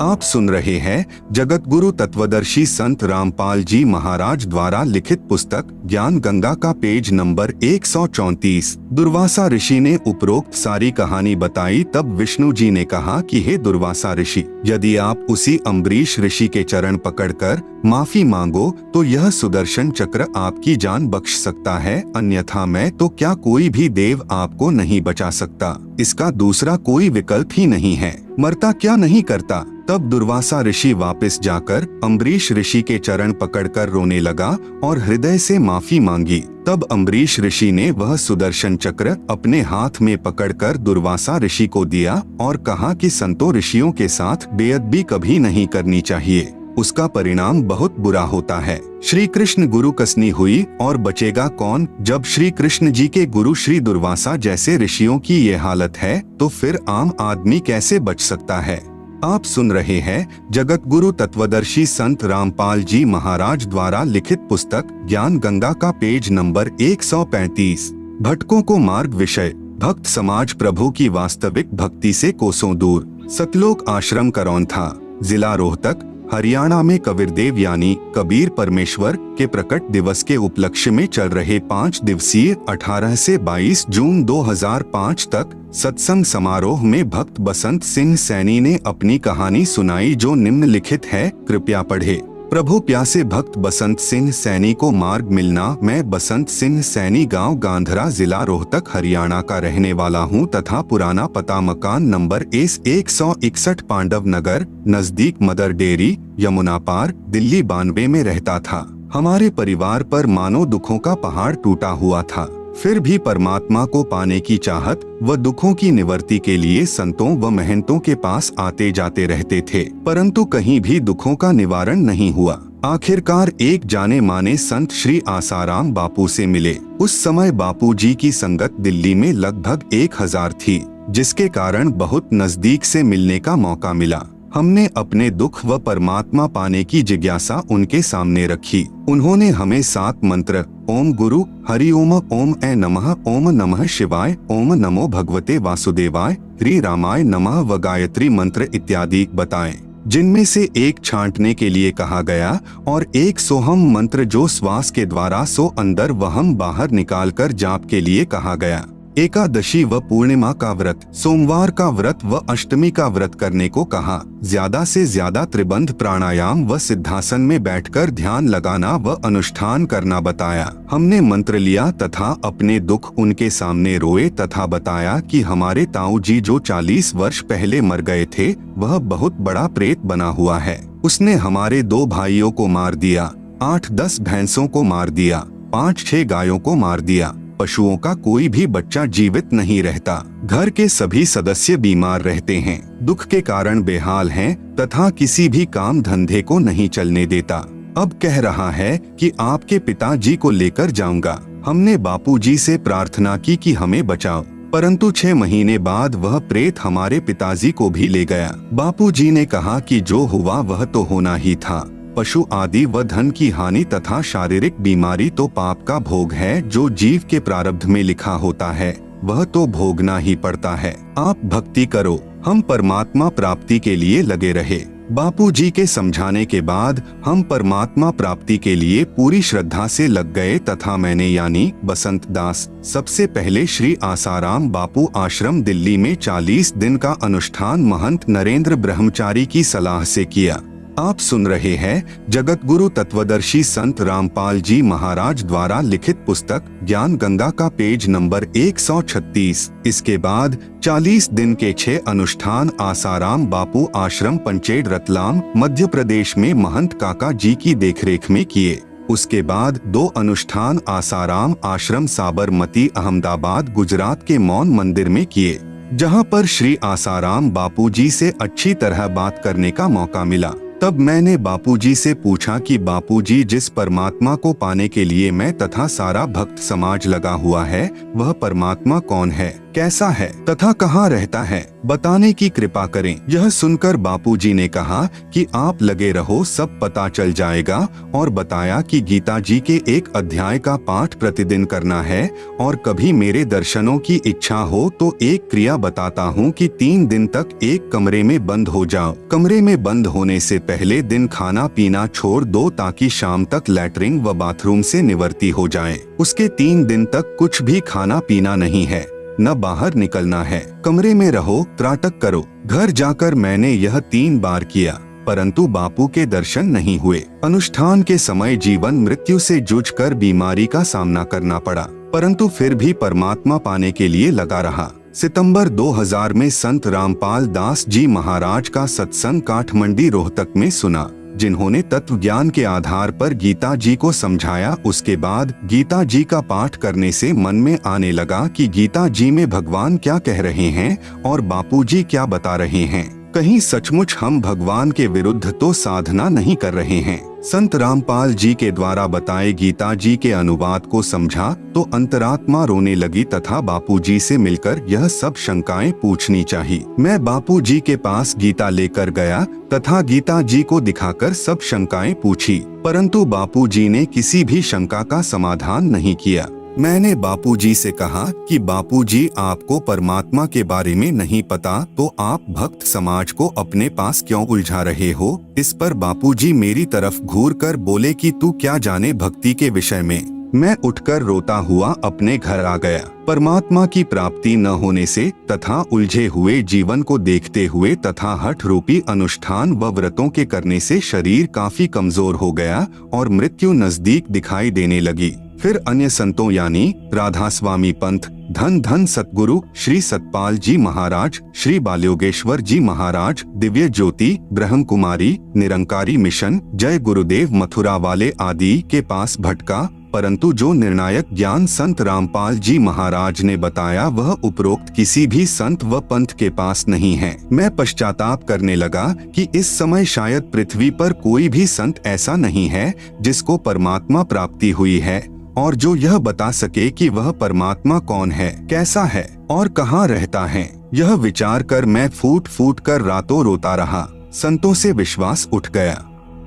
आप सुन रहे हैं जगत गुरु तत्वदर्शी संत रामपाल जी महाराज द्वारा लिखित पुस्तक ज्ञान गंगा का पेज नंबर 134। दुर्वासा ऋषि ने उपरोक्त सारी कहानी बताई। तब विष्णु जी ने कहा कि हे दुर्वासा ऋषि, यदि आप उसी अम्बरीश ऋषि के चरण पकड़कर माफी मांगो तो यह सुदर्शन चक्र आपकी जान बख्श सकता है, अन्यथा मैं तो क्या कोई भी देव आपको नहीं बचा सकता। इसका दूसरा कोई विकल्प ही नहीं है। मरता क्या नहीं करता। तब दुर्वासा ऋषि वापस जाकर अम्बरीश ऋषि के चरण पकड़कर रोने लगा और हृदय से माफी मांगी। तब अम्बरीश ऋषि ने वह सुदर्शन चक्र अपने हाथ में पकड़कर दुर्वासा ऋषि को दिया और कहा कि संतों ऋषियों के साथ बेअदबी कभी नहीं करनी चाहिए, उसका परिणाम बहुत बुरा होता है। श्री कृष्ण गुरु कसनी हुई और बचेगा कौन। जब श्री कृष्ण जी के गुरु श्री दुर्वासा जैसे ऋषियों की ये हालत है तो फिर आम आदमी कैसे बच सकता है। आप सुन रहे हैं जगत गुरु तत्वदर्शी संत रामपाल जी महाराज द्वारा लिखित पुस्तक ज्ञान गंगा का पेज नंबर 135। भटकों को मार्ग विषय। भक्त समाज प्रभु की वास्तविक भक्ति से कोसों दूर। सतलोक आश्रम करौंथा, जिला रोहतक, हरियाणा में कबीरदेव यानी कबीर परमेश्वर के प्रकट दिवस के उपलक्ष्य में चल रहे 5 दिवसीय 18 से 22 जून 2005 तक सत्संग समारोह में भक्त बसंत सिंह सैनी ने अपनी कहानी सुनाई, जो निम्नलिखित है, कृपया पढ़े। प्रभु प्यासे भक्त बसंत सिंह सैनी को मार्ग मिलना। मैं बसंत सिंह सैनी गांव गांधरा, जिला रोहतक, हरियाणा का रहने वाला हूं तथा पुराना पता मकान नंबर S161 पांडव नगर नजदीक मदर डेयरी, यमुना पार, दिल्ली 92 में रहता था। हमारे परिवार पर मानो दुखों का पहाड़ टूटा हुआ था। फिर भी परमात्मा को पाने की चाहत व दुखों की निवृत्ति के लिए संतों व महंतों के पास आते जाते रहते थे, परंतु कहीं भी दुखों का निवारण नहीं हुआ। आखिरकार एक जाने माने संत श्री आसाराम बापू से मिले। उस समय बापू जी की संगत दिल्ली में लगभग 1000 थी, जिसके कारण बहुत नजदीक से मिलने का मौका मिला। हमने अपने दुख व परमात्मा पाने की जिज्ञासा उनके सामने रखी। उन्होंने हमें 7 मंत्र ओम गुरु हरि ओम, ओम ऐ नमः, ओम नमः शिवाय, ओम नमो भगवते वासुदेवाय, श्री रामाय नमः व गायत्री मंत्र इत्यादि बताए, जिनमें से एक छांटने के लिए कहा गया और एक सोहम मंत्र जो श्वास के द्वारा सो अंदर व हम बाहर निकालकर जाप के लिए कहा गया। एकादशी व पूर्णिमा का व्रत, सोमवार का व्रत व अष्टमी का व्रत करने को कहा। ज्यादा से ज्यादा त्रिबंध प्राणायाम व सिद्धासन में बैठकर ध्यान लगाना व अनुष्ठान करना बताया। हमने मंत्र लिया तथा अपने दुख उनके सामने रोए तथा बताया कि हमारे ताऊ जी जो 40 वर्ष पहले मर गए थे, वह बहुत बड़ा प्रेत बना हुआ है। उसने हमारे 2 भाइयों को मार दिया, 8-10 भैंसों को मार दिया, 5-6 गायों को मार दिया। पशुओं का कोई भी बच्चा जीवित नहीं रहता। घर के सभी सदस्य बीमार रहते हैं, दुख के कारण बेहाल हैं तथा किसी भी काम धंधे को नहीं चलने देता। अब कह रहा है कि आपके पिताजी को लेकर जाऊंगा। हमने बापूजी से प्रार्थना की कि हमें बचाओ, परंतु 6 महीने बाद वह प्रेत हमारे पिताजी को भी ले गया। बापूजी ने कहा कि जो हुआ वह तो होना ही था। पशु आदि व धन की हानि तथा शारीरिक बीमारी तो पाप का भोग है, जो जीव के प्रारब्ध में लिखा होता है वह तो भोगना ही पड़ता है। आप भक्ति करो। हम परमात्मा प्राप्ति के लिए लगे रहे। बापूजी के समझाने के बाद हम परमात्मा प्राप्ति के लिए पूरी श्रद्धा से लग गए तथा मैंने यानी बसंत दास सबसे पहले श्री आसाराम बापू आश्रम दिल्ली में 40 दिन का अनुष्ठान महंत नरेंद्र ब्रह्मचारी की सलाह से किया। आप सुन रहे हैं जगत गुरु तत्वदर्शी संत रामपाल जी महाराज द्वारा लिखित पुस्तक ज्ञान गंगा का पेज नंबर 136। इसके बाद 40 दिन के 6 अनुष्ठान आसाराम बापू आश्रम पंचेड़ रतलाम मध्य प्रदेश में महंत काका जी की देखरेख में किए। उसके बाद 2 अनुष्ठान आसाराम आश्रम साबरमती अहमदाबाद गुजरात के मौन मंदिर में किए, जहां पर श्री आसाराम बापूजी से अच्छी तरह बात करने का मौका मिला। तब मैंने बापूजी से पूछा कि बापूजी, जिस परमात्मा को पाने के लिए मैं तथा सारा भक्त समाज लगा हुआ है, वह परमात्मा कौन है। कैसा है तथा कहाँ रहता है, बताने की कृपा करें। यह सुनकर बापूजी ने कहा कि आप लगे रहो, सब पता चल जाएगा, और बताया कि गीता जी के एक अध्याय का पाठ प्रतिदिन करना है, और कभी मेरे दर्शनों की इच्छा हो तो एक क्रिया बताता हूँ कि 3 दिन तक एक कमरे में बंद हो जाओ। कमरे में बंद होने से पहले दिन खाना पीना छोड़ दो ताकि शाम तक लैट्रिन व बाथरूम से निवृत्ति हो जाए। उसके 3 दिन तक कुछ भी खाना पीना नहीं है, न बाहर निकलना है, कमरे में रहो, त्राटक करो। घर जाकर मैंने यह 3 बार किया, परंतु बापू के दर्शन नहीं हुए। अनुष्ठान के समय जीवन मृत्यु से जूझकर बीमारी का सामना करना पड़ा, परंतु फिर भी परमात्मा पाने के लिए लगा रहा। सितंबर 2000 में संत रामपाल दास जी महाराज का सत्संग काठमंडी रोहतक में सुना, जिन्होंने तत्व ज्ञान के आधार पर गीता जी को समझाया। उसके बाद गीता जी का पाठ करने से मन में आने लगा कि गीता जी में भगवान क्या कह रहे हैं और बापूजी क्या बता रहे हैं। कहीं सचमुच हम भगवान के विरुद्ध तो साधना नहीं कर रहे हैं। संत रामपाल जी के द्वारा बताए गीता जी के अनुवाद को समझा तो अंतरात्मा रोने लगी तथा बापूजी से मिलकर यह सब शंकाएं पूछनी चाहिए। मैं बापूजी के पास गीता लेकर गया तथा गीता जी को दिखाकर सब शंकाएं पूछी, परंतु बापूजी ने किसी भी शंका का समाधान नहीं किया। मैंने बापूजी से कहा कि बापूजी, आपको परमात्मा के बारे में नहीं पता तो आप भक्त समाज को अपने पास क्यों उलझा रहे हो। इस पर बापूजी मेरी तरफ घूरकर बोले कि तू क्या जाने भक्ति के विषय में। मैं उठकर रोता हुआ अपने घर आ गया। परमात्मा की प्राप्ति न होने से तथा उलझे हुए जीवन को देखते हुए तथा हठ रूपी अनुष्ठान व व्रतों के करने से शरीर काफी कमजोर हो गया और मृत्यु नजदीक दिखाई देने लगी। फिर अन्य संतों यानी राधा स्वामी पंथ, धन धन सतगुरु श्री सतपाल जी महाराज, श्री बालयोगेश्वर जी महाराज, दिव्य ज्योति, ब्रह्म कुमारी, निरंकारी मिशन, जय गुरुदेव मथुरा वाले आदि के पास भटका, परंतु जो निर्णायक ज्ञान संत रामपाल जी महाराज ने बताया वह उपरोक्त किसी भी संत व पंथ के पास नहीं है। मैं पश्चाताप करने लगा कि इस समय शायद पृथ्वी पर कोई भी संत ऐसा नहीं है जिसको परमात्मा प्राप्ति हुई है और जो यह बता सके कि वह परमात्मा कौन है, कैसा है और कहाँ रहता है। यह विचार कर मैं फूट फूट कर रातों रोता रहा। संतों से विश्वास उठ गया।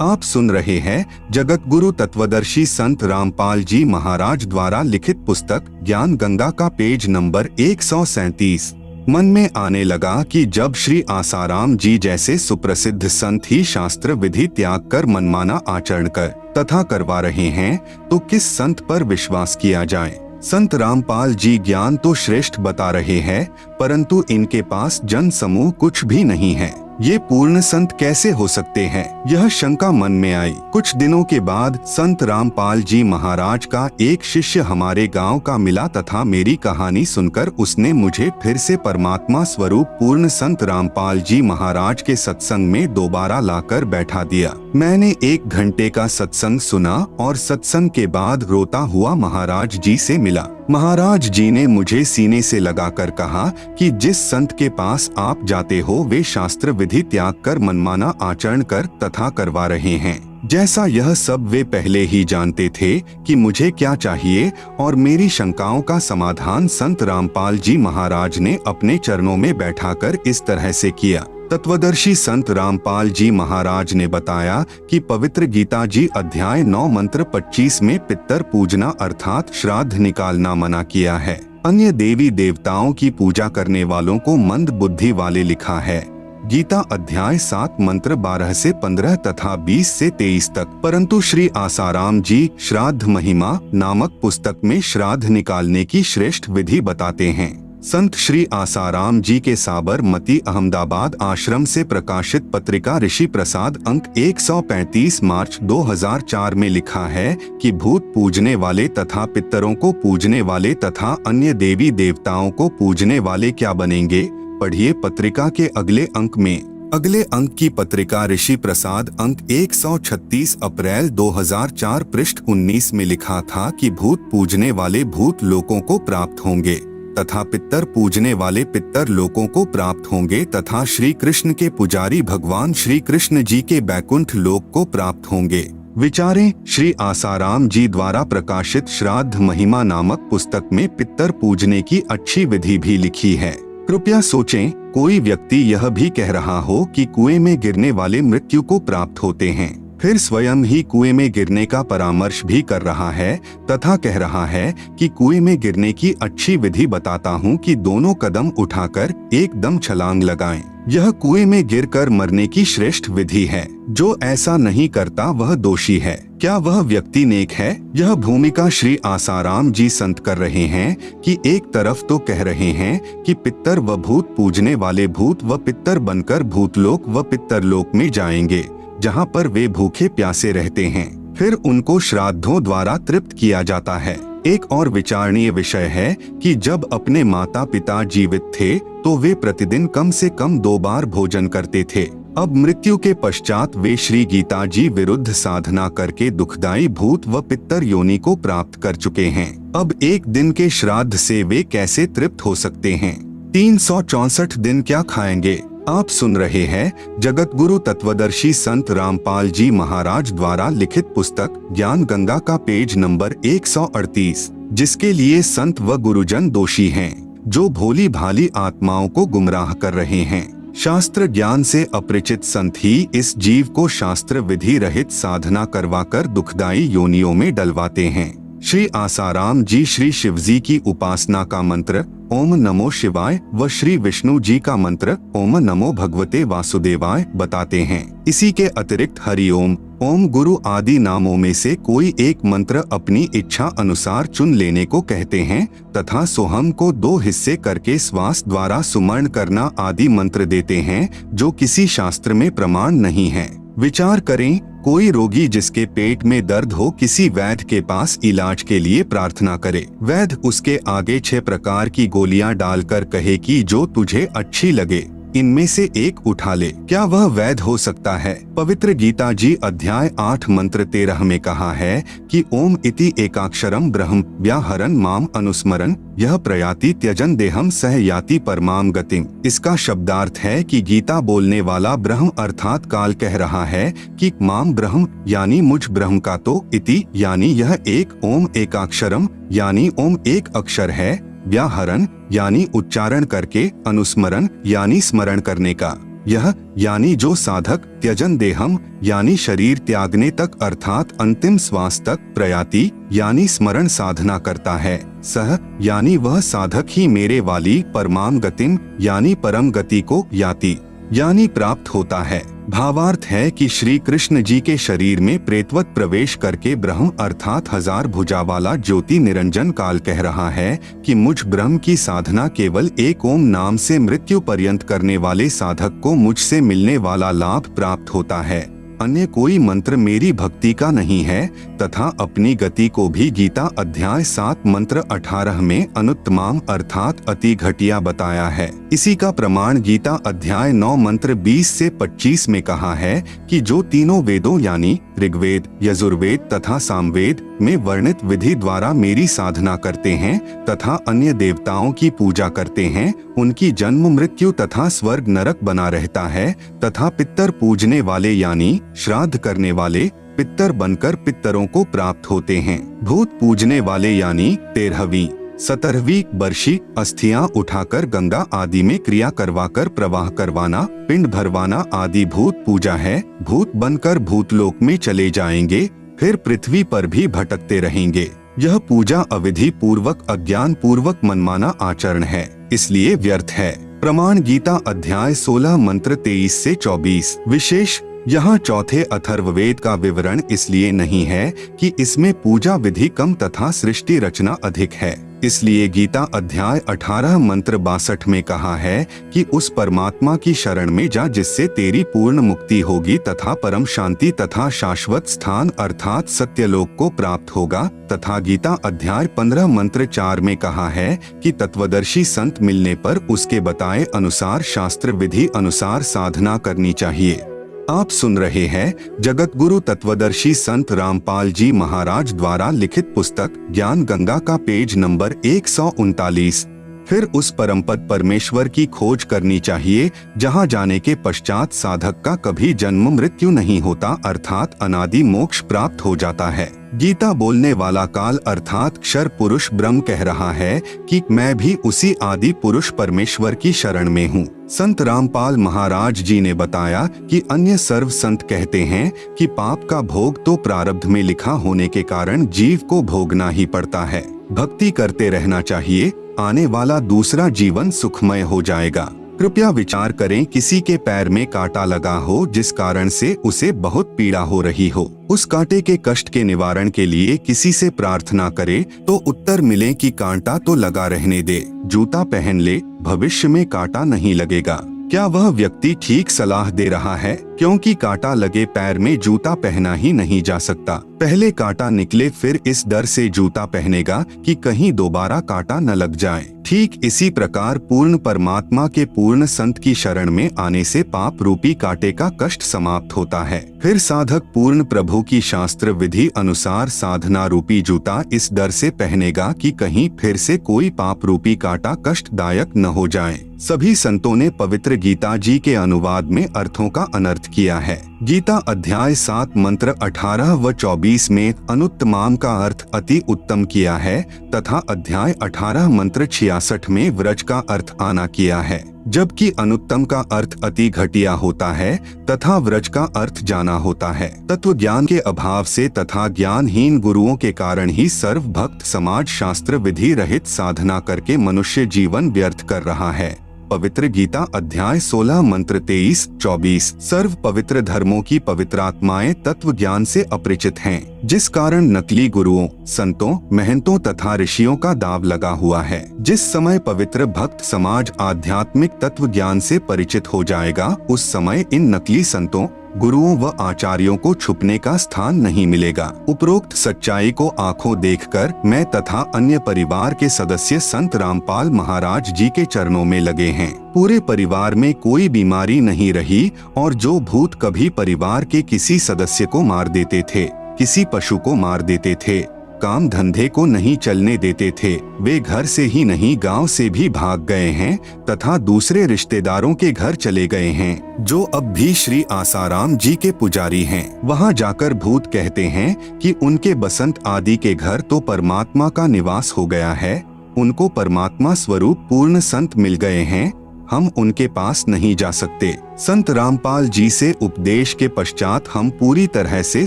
आप सुन रहे हैं जगत गुरु तत्वदर्शी संत रामपाल जी महाराज द्वारा लिखित पुस्तक ज्ञान गंगा का पेज नंबर 137। मन में आने लगा कि जब श्री आसाराम जी जैसे सुप्रसिद्ध संत ही शास्त्र विधि त्याग कर मनमाना आचरण कर तथा करवा रहे हैं तो किस संत पर विश्वास किया जाए। संत रामपाल जी ज्ञान तो श्रेष्ठ बता रहे हैं, परंतु इनके पास जन समूह कुछ भी नहीं है। ये पूर्ण संत कैसे हो सकते हैं, यह शंका मन में आई। कुछ दिनों के बाद संत रामपाल जी महाराज का एक शिष्य हमारे गांव का मिला तथा मेरी कहानी सुनकर उसने मुझे फिर से परमात्मा स्वरूप पूर्ण संत रामपाल जी महाराज के सत्संग में दोबारा लाकर बैठा दिया। मैंने 1 घंटे का सत्संग सुना और सत्संग के बाद रोता हुआ महाराज जी से मिला। महाराज जी ने मुझे सीने से लगाकर कहा कि जिस संत के पास आप जाते हो वे शास्त्र विधि त्याग कर मनमाना आचरण कर तथा करवा रहे हैं। जैसा यह सब वे पहले ही जानते थे कि मुझे क्या चाहिए और मेरी शंकाओं का समाधान संत रामपाल जी महाराज ने अपने चरणों में बैठाकर इस तरह से किया। तत्वदर्शी संत रामपाल जी महाराज ने बताया कि पवित्र गीता जी अध्याय 9 मंत्र 25 में पितर पूजना अर्थात श्राद्ध निकालना मना किया है। अन्य देवी देवताओं की पूजा करने वालों को मंद बुद्धि वाले लिखा है। गीता अध्याय 7 मंत्र 12 से 15 तथा 20 से 23 तक। परंतु श्री आसाराम जी श्राद्ध महिमा नामक पुस्तक में श्राद्ध निकालने की श्रेष्ठ विधि बताते हैं। संत श्री आसाराम जी के साबरमती अहमदाबाद आश्रम से प्रकाशित पत्रिका ऋषि प्रसाद अंक 135 मार्च 2004 में लिखा है कि भूत पूजने वाले तथा पितरों को पूजने वाले तथा अन्य देवी देवताओं को पूजने वाले क्या बनेंगे। पढ़िए पत्रिका के अगले अंक में। अगले अंक की पत्रिका ऋषि प्रसाद अंक 136 अप्रैल 2004 पृष्ठ 19 में लिखा था कि भूत पूजने वाले भूत लोकों को प्राप्त होंगे तथा पितर पूजने वाले पितर लोकों को प्राप्त होंगे तथा श्री कृष्ण के पुजारी भगवान श्री कृष्ण जी के बैकुंठ लोक को प्राप्त होंगे। विचारें, श्री आसाराम जी द्वारा प्रकाशित श्राद्ध महिमा नामक पुस्तक में पितर पूजने की अच्छी विधि भी लिखी है। कृपया सोचें, कोई व्यक्ति यह भी कह रहा हो कि कुएं में गिरने वाले मृत्यु को प्राप्त होते हैं, फिर स्वयं ही कुएं में गिरने का परामर्श भी कर रहा है तथा कह रहा है कि कुएं में गिरने की अच्छी विधि बताता हूं कि दोनों कदम उठाकर एकदम छलांग लगाएं। यह कुएं में गिरकर मरने की श्रेष्ठ विधि है। जो ऐसा नहीं करता वह दोषी है। क्या वह व्यक्ति नेक है? यह भूमिका श्री आसाराम जी संत कर रहे हैं कि एक तरफ तो कह रहे हैं कि पितर व भूत पूजने वाले भूत व पितर बनकर भूतलोक व पितरलोक में जाएंगे, जहाँ पर वे भूखे प्यासे रहते हैं, फिर उनको श्राद्धों द्वारा तृप्त किया जाता है। एक और विचारणीय विषय है कि जब अपने माता पिता जीवित थे तो वे प्रतिदिन कम से कम 2 बार भोजन करते थे। अब मृत्यु के पश्चात वे श्री गीता जी विरुद्ध साधना करके दुखदायी भूत व पितर योनि को प्राप्त कर चुके हैं। अब एक दिन के श्राद्ध से वे कैसे तृप्त हो सकते हैं? 364 दिन क्या खाएंगे? आप सुन रहे हैं जगत गुरु तत्वदर्शी संत रामपाल जी महाराज द्वारा लिखित पुस्तक ज्ञान गंगा का पेज नंबर 138, जिसके लिए संत व गुरुजन दोषी हैं, जो भोली भाली आत्माओं को गुमराह कर रहे हैं। शास्त्र ज्ञान से अपरिचित संत ही इस जीव को शास्त्र विधि रहित साधना करवाकर दुखदायी योनियों में डलवाते हैं। श्री आसाराम जी श्री शिवजी की उपासना का मंत्र ओम नमो शिवाय व श्री विष्णु जी का मंत्र ओम नमो भगवते वासुदेवाय बताते हैं। इसी के अतिरिक्त हरिओम, ओम गुरु आदि नामों में से कोई एक मंत्र अपनी इच्छा अनुसार चुन लेने को कहते हैं तथा सोहम को 2 हिस्से करके श्वास द्वारा सुमरण करना आदि मंत्र देते हैं, जो किसी शास्त्र में प्रमाण नहीं है। विचार करें, कोई रोगी जिसके पेट में दर्द हो किसी वैद्य के पास इलाज के लिए प्रार्थना करे। वैद्य उसके आगे 6 प्रकार की गोलियां डालकर कहे कि जो तुझे अच्छी लगे इनमें से एक उठा ले। क्या वह वैध हो सकता है? पवित्र गीता जी अध्याय 8 मंत्र 13 में कहा है कि ओम इति एकाक्षरम ब्रह्म व्याहरन माम अनुस्मरन यह प्रयाति त्यजन देहम सह याति परमाम गतिम। इसका शब्दार्थ है कि गीता बोलने वाला ब्रह्म अर्थात काल कह रहा है कि माम ब्रह्म यानी मुझ ब्रह्म का तो इति यानी यह एक ओम एकाक्षरम यानी ओम एक अक्षर है, व्याहरण यानी उच्चारण करके, अनुस्मरण यानी स्मरण करने का, यह यानी जो साधक, त्यजन देहम यानी शरीर त्यागने तक अर्थात अंतिम श्वास तक, प्रयाति यानी स्मरण साधना करता है, सह यानी वह साधक ही मेरे वाली, परमाम गतिम यानी परम गति को याति यानी प्राप्त होता है। भावार्थ है कि श्री कृष्ण जी के शरीर में प्रेतवत प्रवेश करके ब्रह्म अर्थात 1000 भुजा वाला ज्योति निरंजन काल कह रहा है कि मुझ ब्रह्म की साधना केवल एक ओम नाम से मृत्यु पर्यंत करने वाले साधक को मुझसे मिलने वाला लाभ प्राप्त होता है, अन्य कोई मंत्र मेरी भक्ति का नहीं है। तथा अपनी गति को भी गीता अध्याय 7 मंत्र 18 में अनुत्तमाम अर्थात अति घटिया बताया है। इसी का प्रमाण गीता अध्याय 9 मंत्र 20 से 25 में कहा है कि जो तीनों वेदों यानी ऋग्वेद, यजुर्वेद तथा सामवेद में वर्णित विधि द्वारा मेरी साधना करते हैं तथा अन्य देवताओं की पूजा करते हैं, उनकी जन्म मृत्यु तथा स्वर्ग नरक बना रहता है तथा पितर पूजने वाले यानी श्राद्ध करने वाले पितर बनकर पितरों को प्राप्त होते हैं। भूत पूजने वाले यानी 13वीं 17वीं बर्षी अस्थियां उठाकर गंगा आदि में क्रिया करवाकर प्रवाह करवाना, पिंड भरवाना आदि भूत पूजा है। भूत बनकर भूतलोक में चले जाएंगे, फिर पृथ्वी पर भी भटकते रहेंगे। यह पूजा अविधि पूर्वक अज्ञान पूर्वक मनमाना आचरण है, इसलिए व्यर्थ है। प्रमाण गीता अध्याय 16 मंत्र 23 से 24। विशेष यहाँ चौथे अथर्ववेद का विवरण इसलिए नहीं है कि इसमें पूजा विधि कम तथा सृष्टि रचना अधिक है, इसलिए गीता अध्याय 18 मंत्र 62 में कहा है कि उस परमात्मा की शरण में जा जिससे तेरी पूर्ण मुक्ति होगी तथा परम शांति तथा शाश्वत स्थान अर्थात सत्यलोक को प्राप्त होगा। तथा गीता अध्याय 15 मंत्र 4 में कहा है कि तत्वदर्शी संत मिलने पर उसके बताए अनुसार शास्त्र विधि अनुसार साधना करनी चाहिए। आप सुन रहे हैं जगत गुरु तत्वदर्शी संत रामपाल जी महाराज द्वारा लिखित पुस्तक ज्ञान गंगा का पेज नंबर 139। फिर उस परमपद परमेश्वर की खोज करनी चाहिए, जहां जाने के पश्चात साधक का कभी जन्म मृत्यु नहीं होता, अर्थात अनादि मोक्ष प्राप्त हो जाता है। गीता बोलने वाला काल अर्थात क्षर पुरुष ब्रह्म कह रहा है कि मैं भी उसी आदि पुरुष परमेश्वर की शरण में हूँ। संत रामपाल महाराज जी ने बताया कि अन्य सर्व संत कहते हैं कि पाप का भोग तो प्रारब्ध में लिखा होने के कारण जीव को भोगना ही पड़ता है। भक्ति करते रहना चाहिए, आने वाला दूसरा जीवन सुखमय हो जाएगा। कृपया विचार करें, किसी के पैर में कांटा लगा हो जिस कारण से उसे बहुत पीड़ा हो रही हो। उस कांटे के कष्ट के निवारण के लिए किसी से प्रार्थना करे तो उत्तर मिले कि कांटा तो लगा रहने दे, जूता पहन ले, भविष्य में कांटा नहीं लगेगा। क्या वह व्यक्ति ठीक सलाह दे रहा है? क्योंकि कांटा लगे पैर में जूता पहना ही नहीं जा सकता। पहले कांटा निकले, फिर इस डर से जूता पहनेगा कि कहीं दोबारा कांटा न लग जाए। ठीक इसी प्रकार पूर्ण परमात्मा के पूर्ण संत की शरण में आने से पाप रूपी कांटे का कष्ट समाप्त होता है। फिर साधक पूर्ण प्रभु की शास्त्र विधि अनुसार साधना रूपी जूता इस डर से पहनेगा कि कहीं फिर से कोई पाप रूपी कांटा कष्टदायक न हो जाए। सभी संतों ने पवित्र गीता जी के अनुवाद में अर्थों का अनर्थ किया है। गीता अध्याय 7 मंत्र 18 व 24 में अनुत्तमाम का अर्थ अति उत्तम किया है तथा अध्याय 18 मंत्र 66 में व्रज का अर्थ आना किया है, जबकि अनुत्तम का अर्थ अति घटिया होता है तथा व्रज का अर्थ जाना होता है। तत्व ज्ञान के अभाव से तथा ज्ञानहीन गुरुओं के कारण ही सर्व भक्त समाज शास्त्र विधि रहित साधना करके मनुष्य जीवन व्यर्थ कर रहा है। पवित्र गीता अध्याय 16 मंत्र 23-24। सर्व पवित्र धर्मों की पवित्र आत्माएं तत्व ज्ञान से अपरिचित हैं, जिस कारण नकली गुरुओं, संतों, महंतों तथा ऋषियों का दाव लगा हुआ है। जिस समय पवित्र भक्त समाज आध्यात्मिक तत्व ज्ञान से परिचित हो जाएगा, उस समय इन नकली संतों, गुरुओं व आचार्यों को छुपने का स्थान नहीं मिलेगा। उपरोक्त सच्चाई को आंखों देखकर मैं तथा अन्य परिवार के सदस्य संत रामपाल महाराज जी के चरणों में लगे हैं। पूरे परिवार में कोई बीमारी नहीं रही और जो भूत कभी परिवार के किसी सदस्य को मार देते थे, किसी पशु को मार देते थे, काम धंधे को नहीं चलने देते थे, वे घर से ही नहीं गांव से भी भाग गए हैं तथा दूसरे रिश्तेदारों के घर चले गए हैं, जो अब भी श्री आसाराम जी के पुजारी हैं। वहां जाकर भूत कहते हैं कि उनके बसंत आदि के घर तो परमात्मा का निवास हो गया है, उनको परमात्मा स्वरूप पूर्ण संत मिल गए हैं, हम उनके पास नहीं जा सकते। संत रामपाल जी से उपदेश के पश्चात हम पूरी तरह से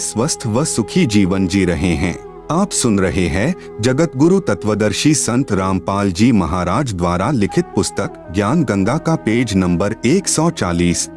स्वस्थ व सुखी जीवन जी रहे हैं। आप सुन रहे हैं जगत गुरु तत्वदर्शी संत रामपाल जी महाराज द्वारा लिखित पुस्तक ज्ञान गंगा का पेज नंबर 140।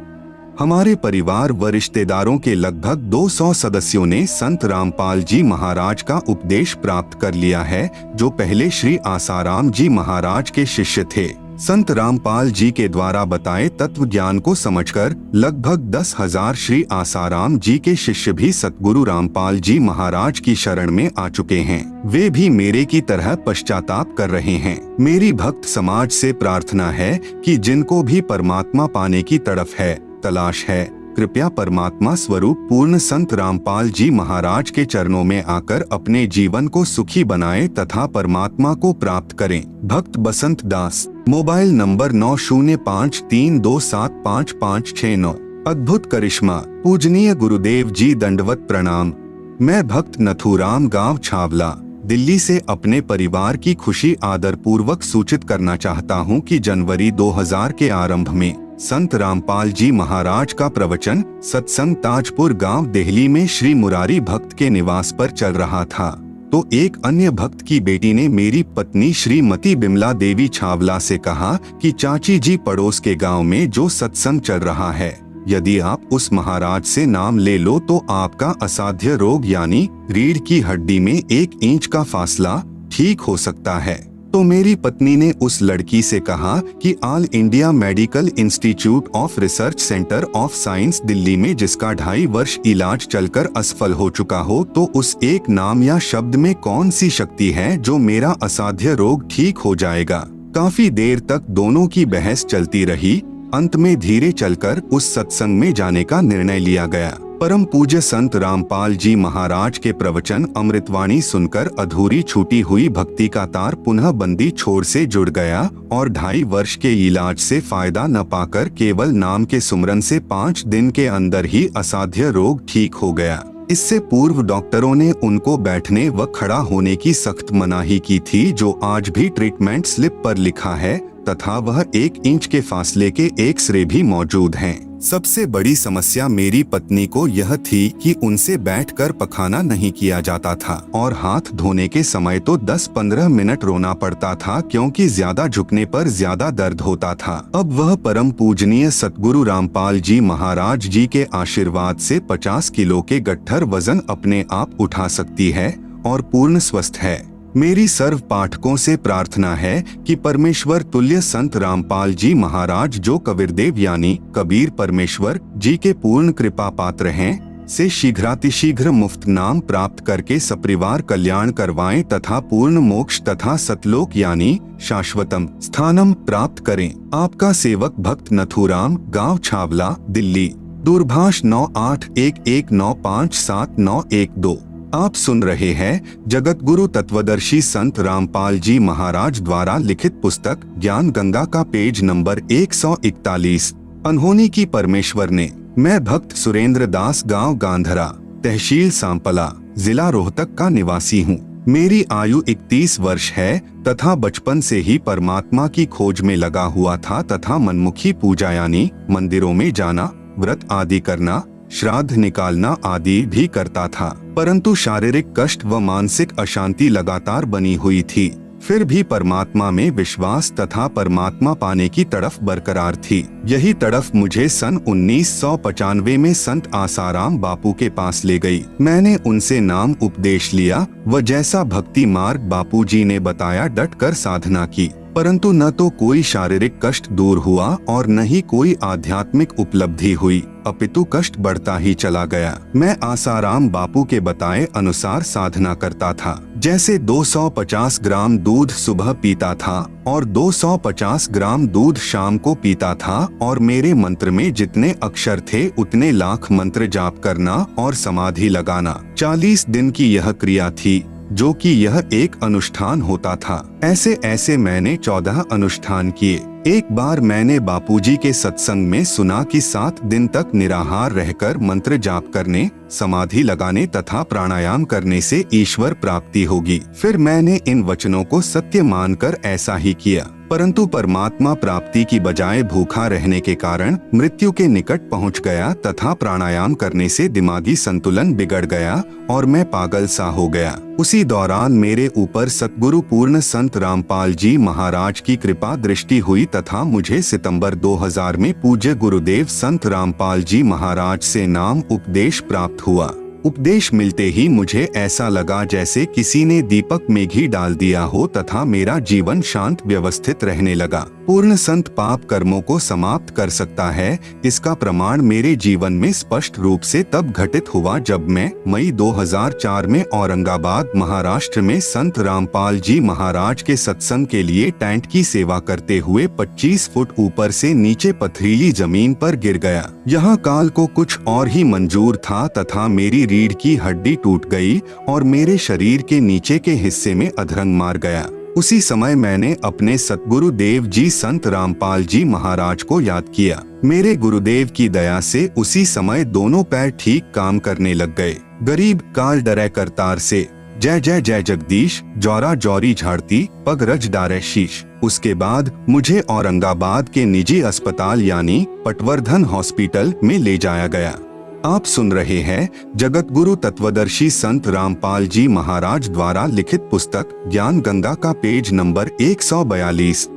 हमारे परिवार व रिश्तेदारों के लगभग 200 सदस्यों ने संत रामपाल जी महाराज का उपदेश प्राप्त कर लिया है, जो पहले श्री आसाराम जी महाराज के शिष्य थे। संत रामपाल जी के द्वारा बताए तत्व ज्ञान को समझकर लगभग 10,000 श्री आसाराम जी के शिष्य भी सतगुरु रामपाल जी महाराज की शरण में आ चुके हैं। वे भी मेरे की तरह पश्चाताप कर रहे हैं। मेरी भक्त समाज से प्रार्थना है कि जिनको भी परमात्मा पाने की तड़फ है, तलाश है, कृपया परमात्मा स्वरूप पूर्ण संत रामपाल जी महाराज के चरणों में आकर अपने जीवन को सुखी बनाए तथा परमात्मा को प्राप्त करें। भक्त बसंत दास, मोबाइल नंबर 9053275569। अद्भुत करिश्मा, पूजनीय गुरुदेव जी दंडवत प्रणाम। मैं भक्त नथुराम गांव छावला, दिल्ली से अपने परिवार की खुशी आदर पूर्वक सूचित करना चाहता हूं कि जनवरी 2000 के आरंभ में संत रामपाल जी महाराज का प्रवचन सत्संग ताजपुर गांव दिल्ली में श्री मुरारी भक्त के निवास पर चल रहा था, तो एक अन्य भक्त की बेटी ने मेरी पत्नी श्रीमती बिमला देवी छावला से कहा कि चाची जी, पड़ोस के गांव में जो सत्संग चल रहा है, यदि आप उस महाराज से नाम ले लो तो आपका असाध्य रोग यानी रीढ़ की हड्डी में 1 इंच का फासला ठीक हो सकता है। तो मेरी पत्नी ने उस लड़की से कहा कि all India medical institute of research centre of science Delhi में जिसका 2.5 वर्ष इलाज चलकर असफल हो चुका हो, तो उस एक नाम या शब्द में कौन सी शक्ति है जो मेरा असाध्य रोग ठीक हो जाएगा। काफी देर तक दोनों की बहस चलती रही। अंत में धीरे चलकर उस सत्संग में जाने का निर्णय लिया गया। परम पूज्य संत रामपाल जी महाराज के प्रवचन अमृतवाणी सुनकर अधूरी छूटी हुई भक्ति का तार पुनः बंदी छोर से जुड़ गया और 2.5 वर्ष के इलाज से फायदा न पाकर केवल नाम के सुमरन से 5 दिन के अंदर ही असाध्य रोग ठीक हो गया। इससे पूर्व डॉक्टरों ने उनको बैठने व खड़ा होने की सख्त मनाही की थी, जो आज भी ट्रीटमेंट स्लिप पर लिखा है तथा वह 1 इंच के फासले के एक्स-रे भी मौजूद हैं। सबसे बड़ी समस्या मेरी पत्नी को यह थी कि उनसे बैठकर पखाना नहीं किया जाता था और हाथ धोने के समय तो 10-15 मिनट रोना पड़ता था, क्योंकि ज्यादा झुकने पर ज्यादा दर्द होता था। अब वह परम पूजनीय सतगुरु रामपाल जी महाराज जी के आशीर्वाद से 50 किलो के गट्ठर वजन अपने आप उठा सकती है और पूर्ण स्वस्थ है। मेरी सर्व पाठकों से प्रार्थना है कि परमेश्वर तुल्य संत रामपाल जी महाराज, जो कबीरदेव यानी कबीर परमेश्वर जी के पूर्ण कृपा पात्र हैं, से शीघ्रातिशीघ्र मुफ्त नाम प्राप्त करके सपरिवार कल्याण करवाएं तथा पूर्ण मोक्ष तथा सतलोक यानी शाश्वतम स्थानम प्राप्त करें। आपका सेवक भक्त नथुराम, गांव छावला, दिल्ली। दूरभाष 9811957912। आप सुन रहे हैं जगत गुरु तत्वदर्शी संत रामपाल जी महाराज द्वारा लिखित पुस्तक ज्ञान गंगा का पेज नंबर 141। अनहोनी की परमेश्वर ने। मैं भक्त सुरेंद्र दास, गांव गांधरा, तहसील सांपला, जिला रोहतक का निवासी हूँ। मेरी आयु 31 वर्ष है तथा बचपन से ही परमात्मा की खोज में लगा हुआ था तथा मनमुखी पूजा यानी मंदिरों में जाना, व्रत आदि करना, श्राद्ध निकालना आदि भी करता था, परंतु शारीरिक कष्ट व मानसिक अशांति लगातार बनी हुई थी। फिर भी परमात्मा में विश्वास तथा परमात्मा पाने की तड़फ बरकरार थी। यही तड़फ मुझे सन 1995 में संत आसाराम बापू के पास ले गई। मैंने उनसे नाम उपदेश लिया व जैसा भक्ति मार्ग बापू जी ने बताया डट कर साधना की, परंतु न तो कोई शारीरिक कष्ट दूर हुआ और न ही कोई आध्यात्मिक उपलब्धि हुई, अपितु कष्ट बढ़ता ही चला गया। मैं आसाराम बापू के बताए अनुसार साधना करता था। जैसे 250 ग्राम दूध सुबह पीता था और 250 ग्राम दूध शाम को पीता था और मेरे मंत्र में जितने अक्षर थे उतने लाख मंत्र जाप करना और समाधि लगाना। 40 दिन की यह क्रिया थी, जो कि यह एक अनुष्ठान होता था। ऐसे ऐसे मैंने 14 अनुष्ठान किए। एक बार मैंने बापूजी के सत्संग में सुना कि 7 दिन तक निराहार रहकर मंत्र जाप करने, समाधि लगाने तथा प्राणायाम करने से ईश्वर प्राप्ति होगी। फिर मैंने इन वचनों को सत्य मानकर ऐसा ही किया, परंतु परमात्मा प्राप्ति की बजाय भूखा रहने के कारण मृत्यु के निकट पहुंच गया तथा प्राणायाम करने से दिमागी संतुलन बिगड़ गया और मैं पागल सा हो गया। उसी दौरान मेरे ऊपर सतगुरु पूर्ण संत रामपाल जी महाराज की कृपा दृष्टि हुई तथा मुझे सितंबर 2000 में पूज्य गुरुदेव संत रामपाल जी महाराज से नाम उपदेश प्राप्त हुआ। उपदेश मिलते ही मुझे ऐसा लगा जैसे किसी ने दीपक में घी डाल दिया हो तथा मेरा जीवन शांत व्यवस्थित रहने लगा। पूर्ण संत पाप कर्मों को समाप्त कर सकता है, इसका प्रमाण मेरे जीवन में स्पष्ट रूप से तब घटित हुआ जब मैं मई 2004 में औरंगाबाद महाराष्ट्र में संत रामपाल जी महाराज के सत्संग के लिए टेंट की सेवा करते हुए 25 फुट ऊपर से नीचे पथरीली जमीन पर गिर गया। यहाँ काल को कुछ और ही मंजूर था तथा मेरी रीढ़ की हड्डी टूट गई और मेरे शरीर के नीचे के हिस्से में अधरंग मार गया। उसी समय मैंने अपने सतगुरु देव जी संत रामपाल जी महाराज को याद किया। मेरे गुरुदेव की दया से उसी समय दोनों पैर ठीक काम करने लग गए। गरीब काल डरे करतार से, जय जय जय जगदीश, जौरा जौरी झाड़ती, पग रज डारे शीश। उसके बाद मुझे औरंगाबाद के निजी अस्पताल यानी पटवर्धन हॉस्पिटल में ले जाया गया। आप सुन रहे हैं जगत गुरु तत्वदर्शी संत रामपाल जी महाराज द्वारा लिखित पुस्तक ज्ञान गंगा का पेज नंबर 142।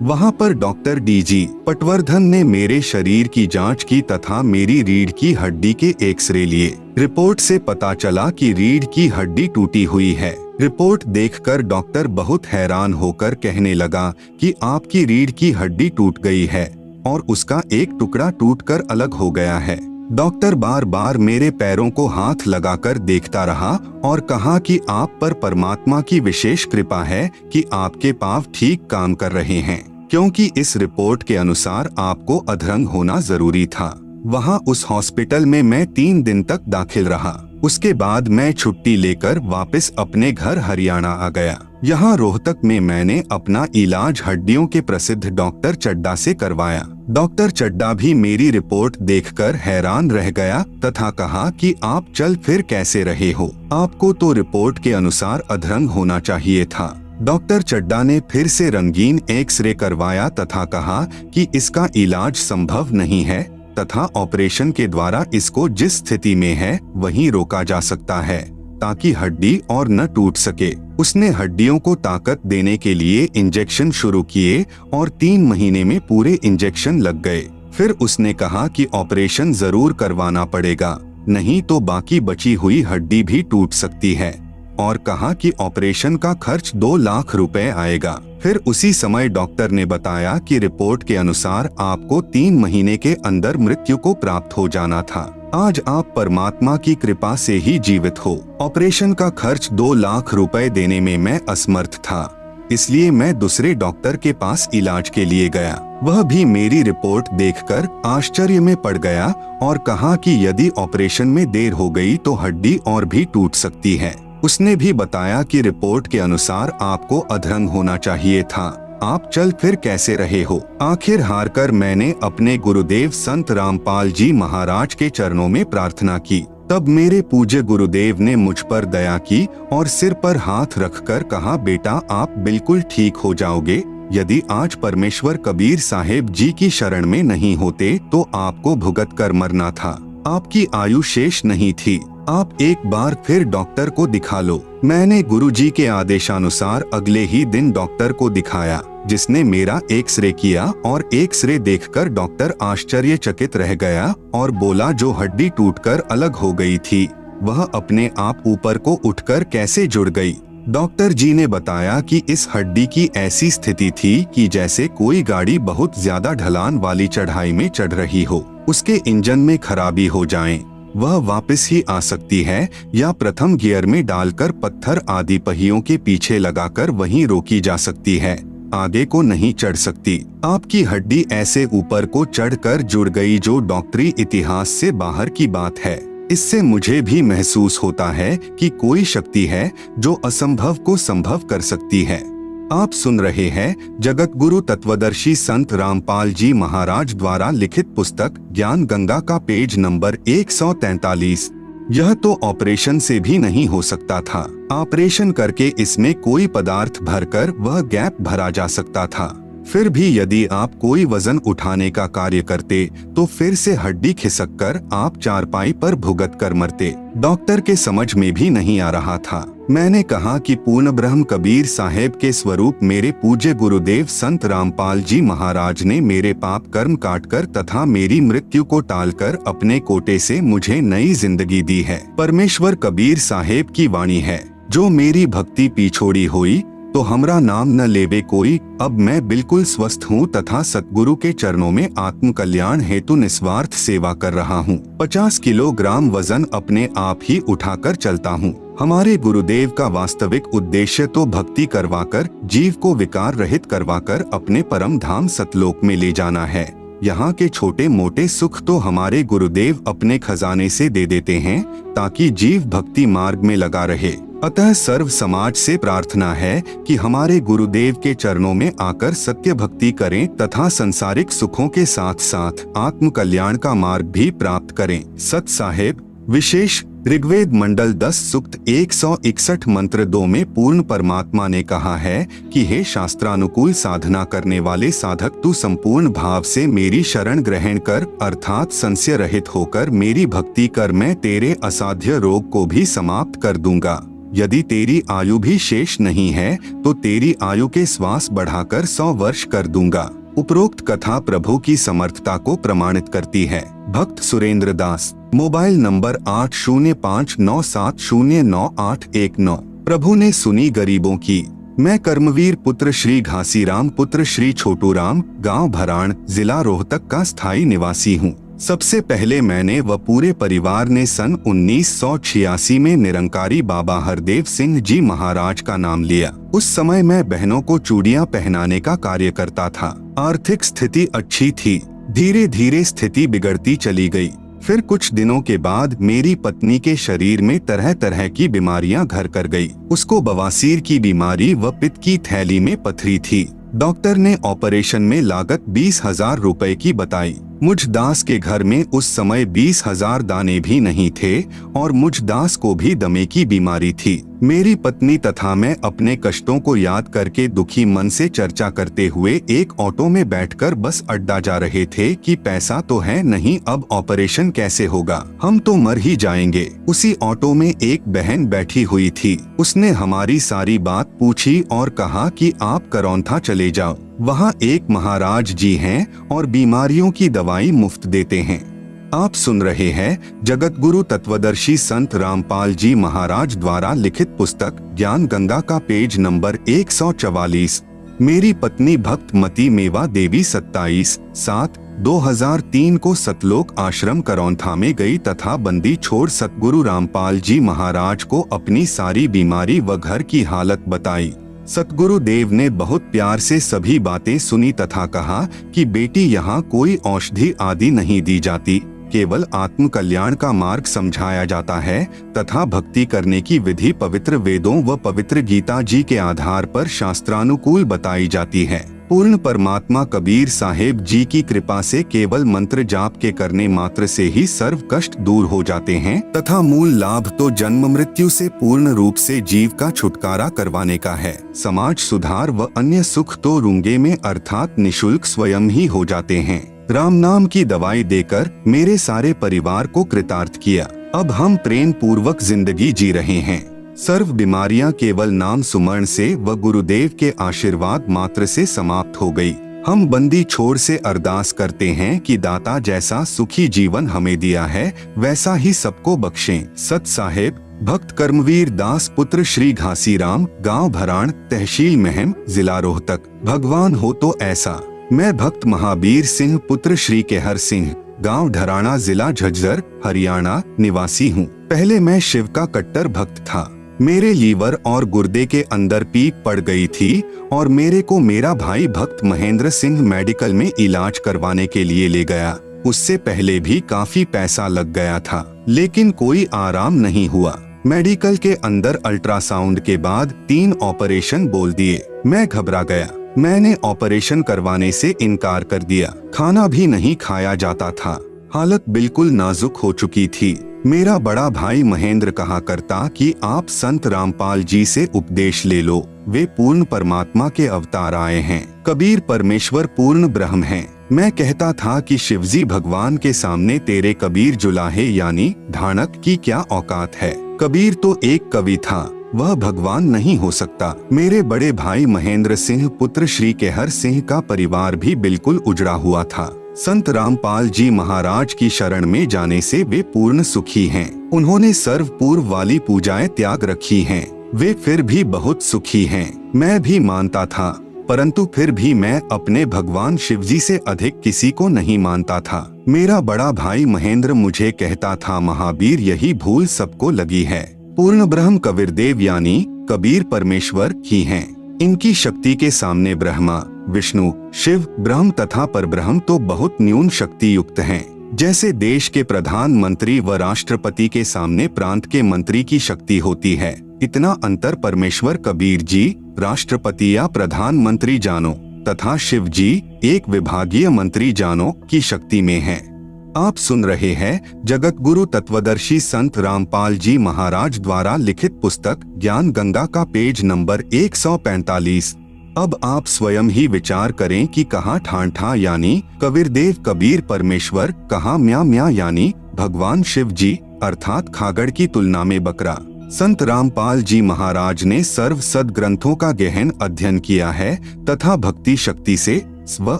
वहां पर डॉक्टर डीजी पटवर्धन ने मेरे शरीर की जांच की तथा मेरी रीढ़ की हड्डी के एक्सरे लिए। रिपोर्ट से पता चला कि रीढ़ की हड्डी टूटी हुई है। रिपोर्ट देखकर डॉक्टर बहुत हैरान होकर कहने लगा कि आपकी रीढ़ की हड्डी टूट गई है और उसका एक टुकड़ा टूटकर अलग हो गया है। डॉक्टर बार बार मेरे पैरों को हाथ लगाकर देखता रहा और कहा कि आप पर परमात्मा की विशेष कृपा है कि आपके पांव ठीक काम कर रहे हैं, क्योंकि इस रिपोर्ट के अनुसार आपको अधरंग होना जरूरी था। वहाँ उस हॉस्पिटल में मैं 3 दिन तक दाखिल रहा। उसके बाद मैं छुट्टी लेकर वापस अपने घर हरियाणा आ गया। यहाँ रोहतक में मैंने अपना इलाज हड्डियों के प्रसिद्ध डॉक्टर चड्डा से करवाया। डॉक्टर चड्डा भी मेरी रिपोर्ट देखकर हैरान रह गया तथा कहा कि आप चल फिर कैसे रहे हो, आपको तो रिपोर्ट के अनुसार अधरंग होना चाहिए था। डॉक्टर चड्डा ने फिर से रंगीन एक्सरे करवाया तथा कहा कि इसका इलाज संभव नहीं है तथा ऑपरेशन के द्वारा इसको जिस स्थिति में है वहीं रोका जा सकता है ताकि हड्डी और न टूट सके। उसने हड्डियों को ताकत देने के लिए इंजेक्शन शुरू किए और 3 महीने में पूरे इंजेक्शन लग गए। फिर उसने कहा कि ऑपरेशन जरूर करवाना पड़ेगा, नहीं तो बाकी बची हुई हड्डी भी टूट सकती है, और कहा कि ऑपरेशन का खर्च 2 लाख रुपए आएगा। फिर उसी समय डॉक्टर ने बताया कि रिपोर्ट के अनुसार आपको 3 महीने के अंदर मृत्यु को प्राप्त हो जाना था। आज आप परमात्मा की कृपा से ही जीवित हो। ऑपरेशन का खर्च 2 लाख रुपए देने में मैं असमर्थ था, इसलिए मैं दूसरे डॉक्टर के पास इलाज के लिए गया। वह भी मेरी रिपोर्ट देखकर आश्चर्य में पड़ गया और कहा कि यदि ऑपरेशन में देर हो गई तो हड्डी और भी टूट सकती है। उसने भी बताया कि रिपोर्ट के अनुसार आपको अधरंग होना चाहिए था, आप चल फिर कैसे रहे हो। आखिर हार कर मैंने अपने गुरुदेव संत रामपाल जी महाराज के चरणों में प्रार्थना की। तब मेरे पूज्य गुरुदेव ने मुझ पर दया की और सिर पर हाथ रखकर कहा, बेटा आप बिल्कुल ठीक हो जाओगे। यदि आज परमेश्वर कबीर साहेब जी की शरण में नहीं होते तो आपको भुगत कर मरना था। आपकी आयु शेष नहीं थी, आप एक बार फिर डॉक्टर को दिखा लो। मैंने गुरुजी के आदेशानुसार अगले ही दिन डॉक्टर को दिखाया, जिसने मेरा एक्सरे किया और एक्सरे देखकर डॉक्टर आश्चर्यचकित रह गया और बोला, जो हड्डी टूटकर अलग हो गई थी वह अपने आप ऊपर को उठकर कैसे जुड़ गई। डॉक्टर जी ने बताया कि इस हड्डी की ऐसी स्थिति थी कि जैसे कोई गाड़ी बहुत ज्यादा ढलान वाली चढ़ाई में चढ़ रही हो, उसके इंजन में खराबी हो जाए, वह वापस ही आ सकती है या प्रथम गियर में डालकर पत्थर आदि पहियों के पीछे लगाकर वहीं रोकी जा सकती है, आगे को नहीं चढ़ सकती। आपकी हड्डी ऐसे ऊपर को चढ़कर जुड़ गई जो डॉक्टरी इतिहास से बाहर की बात है। इससे मुझे भी महसूस होता है कि कोई शक्ति है जो असंभव को संभव कर सकती है। आप सुन रहे हैं जगत गुरु तत्वदर्शी संत रामपाल जी महाराज द्वारा लिखित पुस्तक ज्ञान गंगा का पेज नंबर 143। यह तो ऑपरेशन से भी नहीं हो सकता था। ऑपरेशन करके इसमें कोई पदार्थ भरकर वह गैप भरा जा सकता था। फिर भी यदि आप कोई वजन उठाने का कार्य करते तो फिर से हड्डी खिसककर आप चारपाई पर भुगत कर मरते। डॉक्टर के समझ में भी नहीं आ रहा था। मैंने कहा कि पूर्ण ब्रह्म कबीर साहेब के स्वरूप मेरे पूज्य गुरुदेव संत रामपाल जी महाराज ने मेरे पाप कर्म काटकर तथा मेरी मृत्यु को टालकर अपने कोटे से मुझे नई जिंदगी दी है। परमेश्वर कबीर साहेब की वाणी है, जो मेरी भक्ति पिछोड़ी हुई तो हमरा नाम न लेवे कोई। अब मैं बिल्कुल स्वस्थ हूँ तथा सतगुरु के चरणों में आत्म कल्याण हेतु निस्वार्थ सेवा कर रहा हूँ। 50 किलोग्राम वजन अपने आप ही उठाकर चलता हूँ। हमारे गुरुदेव का वास्तविक उद्देश्य तो भक्ति करवाकर जीव को विकार रहित करवाकर अपने परम धाम सतलोक में ले जाना है। यहाँ के छोटे मोटे सुख तो हमारे गुरुदेव अपने खजाने से दे देते हैं ताकि जीव भक्ति मार्ग में लगा रहे। अतः सर्व समाज से प्रार्थना है कि हमारे गुरुदेव के चरणों में आकर सत्य भक्ति करें तथा संसारिक सुखों के साथ साथ आत्म कल्याण का मार्ग भी प्राप्त करें। सत साहेब विशेष ऋग्वेद मंडल 10 सूक्त 161 मंत्र 2 में पूर्ण परमात्मा ने कहा है कि हे शास्त्रानुकूल साधना करने वाले साधक, तू संपूर्ण भाव से मेरी शरण ग्रहण कर अर्थात संशय रहित होकर मेरी भक्ति कर, मैं तेरे असाध्य रोग को भी समाप्त कर दूंगा। यदि तेरी आयु भी शेष नहीं है तो तेरी आयु के श्वास बढ़ाकर 100 वर्ष कर दूंगा। उपरोक्त कथा प्रभु की समर्थता को प्रमाणित करती है। भक्त सुरेंद्र दास, मोबाइल नंबर 8059709819। प्रभु ने सुनी गरीबों की। मैं कर्मवीर पुत्र श्री घासीराम पुत्र श्री छोटूराम, गांव भराण, जिला रोहतक का स्थायी निवासी हूँ। सबसे पहले मैंने व पूरे परिवार ने सन 1986 में निरंकारी बाबा हरदेव सिंह जी महाराज का नाम लिया। उस समय मैं बहनों को चूड़ियां पहनाने का कार्य करता था। आर्थिक स्थिति अच्छी थी। धीरे धीरे स्थिति बिगड़ती चली गई। फिर कुछ दिनों के बाद मेरी पत्नी के शरीर में तरह तरह की बीमारियां घर कर गई। उसको बवासीर की बीमारी व पित्त की थैली में पथरी थी। डॉक्टर ने ऑपरेशन में लागत 20,000 रुपए की बताई। मुझ दास के घर में उस समय 20,000 दाने भी नहीं थे और मुझ दास को भी दमे की बीमारी थी। मेरी पत्नी तथा मैं अपने कष्टों को याद करके दुखी मन से चर्चा करते हुए एक ऑटो में बैठकर बस अड्डा जा रहे थे कि पैसा तो है नहीं, अब ऑपरेशन कैसे होगा, हम तो मर ही जाएंगे। उसी ऑटो में एक बहन बैठी हुई थी। उसने हमारी सारी बात पूछी और कहा कि आप करौंथा चले जाओ, वहाँ एक महाराज जी हैं और बीमारियों की दवाई मुफ्त देते हैं। आप सुन रहे हैं जगत गुरु तत्वदर्शी संत रामपाल जी महाराज द्वारा लिखित पुस्तक ज्ञान गंगा का पेज नंबर 144। मेरी पत्नी भक्तमती मेवा देवी 27/7/2003 को सतलोक आश्रम करौंथा में गई तथा बंदी छोड़ सतगुरु रामपाल जी महाराज को अपनी सारी बीमारी व घर की हालत बताई। सतगुरु देव ने बहुत प्यार से सभी बातें सुनी तथा कहा कि बेटी, यहाँ कोई औषधि आदि नहीं दी जाती, केवल आत्म कल्याण का मार्ग समझाया जाता है तथा भक्ति करने की विधि पवित्र वेदों व पवित्र गीता जी के आधार पर शास्त्रानुकूल बताई जाती है। पूर्ण परमात्मा कबीर साहेब जी की कृपा से केवल मंत्र जाप के करने मात्र से ही सर्व कष्ट दूर हो जाते हैं तथा मूल लाभ तो जन्म मृत्यु से पूर्ण रूप से जीव का छुटकारा करवाने का है। समाज सुधार व अन्य सुख तो रूंगे में अर्थात निशुल्क स्वयं ही हो जाते हैं। राम नाम की दवाई देकर मेरे सारे परिवार को कृतार्थ किया। अब हम प्रेम पूर्वक जिंदगी जी रहे हैं। सर्व बीमारियां केवल नाम सुमरण से व गुरुदेव के आशीर्वाद मात्र से समाप्त हो गई। हम बंदी छोड़ से अरदास करते हैं कि दाता जैसा सुखी जीवन हमें दिया है वैसा ही सबको बख्शें। सत साहेब भक्त कर्मवीर दास पुत्र श्री घासीराम, गांव भराण, तहसील महम, जिला रोहतक। भगवान हो तो ऐसा। मैं भक्त महावीर सिंह पुत्र श्री केहर सिंह, गांव ढराना, जिला झज्जर, हरियाणा निवासी हूँ। पहले मैं शिव का कट्टर भक्त था। मेरे लीवर और गुर्दे के अंदर पीप पड़ गई थी और मेरे को मेरा भाई भक्त महेंद्र सिंह मेडिकल में इलाज करवाने के लिए ले गया। उससे पहले भी काफी पैसा लग गया था, लेकिन कोई आराम नहीं हुआ। मेडिकल के अंदर अल्ट्रासाउंड के बाद 3 ऑपरेशन बोल दिए। मैं घबरा गया। मैंने ऑपरेशन करवाने से इनकार कर दिया। खाना भी नहीं खाया जाता था। हालत बिल्कुल नाजुक हो चुकी थी। मेरा बड़ा भाई महेंद्र कहा करता कि आप संत रामपाल जी से उपदेश ले लो, वे पूर्ण परमात्मा के अवतार आए हैं। कबीर परमेश्वर पूर्ण ब्रह्म हैं। मैं कहता था कि शिवजी भगवान के सामने तेरे कबीर जुलाहे यानी ढाणक की क्या औकात है। कबीर तो एक कवि था, वह भगवान नहीं हो सकता। मेरे बड़े भाई महेंद्र सिंह पुत्र श्री केहर सिंह का परिवार भी बिल्कुल उजड़ा हुआ था। संत रामपाल जी महाराज की शरण में जाने से वे पूर्ण सुखी हैं। उन्होंने सर्व पूर्व वाली पूजाएं त्याग रखी हैं। वे फिर भी बहुत सुखी हैं। मैं भी मानता था, परंतु फिर भी मैं अपने भगवान शिवजी से अधिक किसी को नहीं मानता था। मेरा बड़ा भाई महेंद्र मुझे कहता था, महावीर यही भूल सबको लगी है। पूर्ण ब्रह्म कबीरदेव यानी कबीर परमेश्वर ही हैं। इनकी शक्ति के सामने ब्रह्मा, विष्णु, शिव, ब्रह्म तथा परब्रह्म तो बहुत न्यून शक्ति युक्त हैं। जैसे देश के प्रधानमंत्री व राष्ट्रपति के सामने प्रांत के मंत्री की शक्ति होती है, इतना अंतर परमेश्वर कबीर जी राष्ट्रपति या प्रधानमंत्री जानो तथा शिव जी एक विभागीय मंत्री जानो की शक्ति में है। आप सुन रहे हैं जगत गुरु तत्वदर्शी संत रामपाल जी महाराज द्वारा लिखित पुस्तक ज्ञान गंगा का पेज नंबर 145। अब आप स्वयं ही विचार करें कि कहाँ ठाणठा यानी कबीरदेव कबीर परमेश्वर, कहाँ म्या म्या यानी भगवान शिव जी अर्थात खागड़ की तुलना में बकरा। संत रामपाल जी महाराज ने सर्व सद्ग्रंथों का गहन अध्ययन किया है तथा भक्ति शक्ति से स्व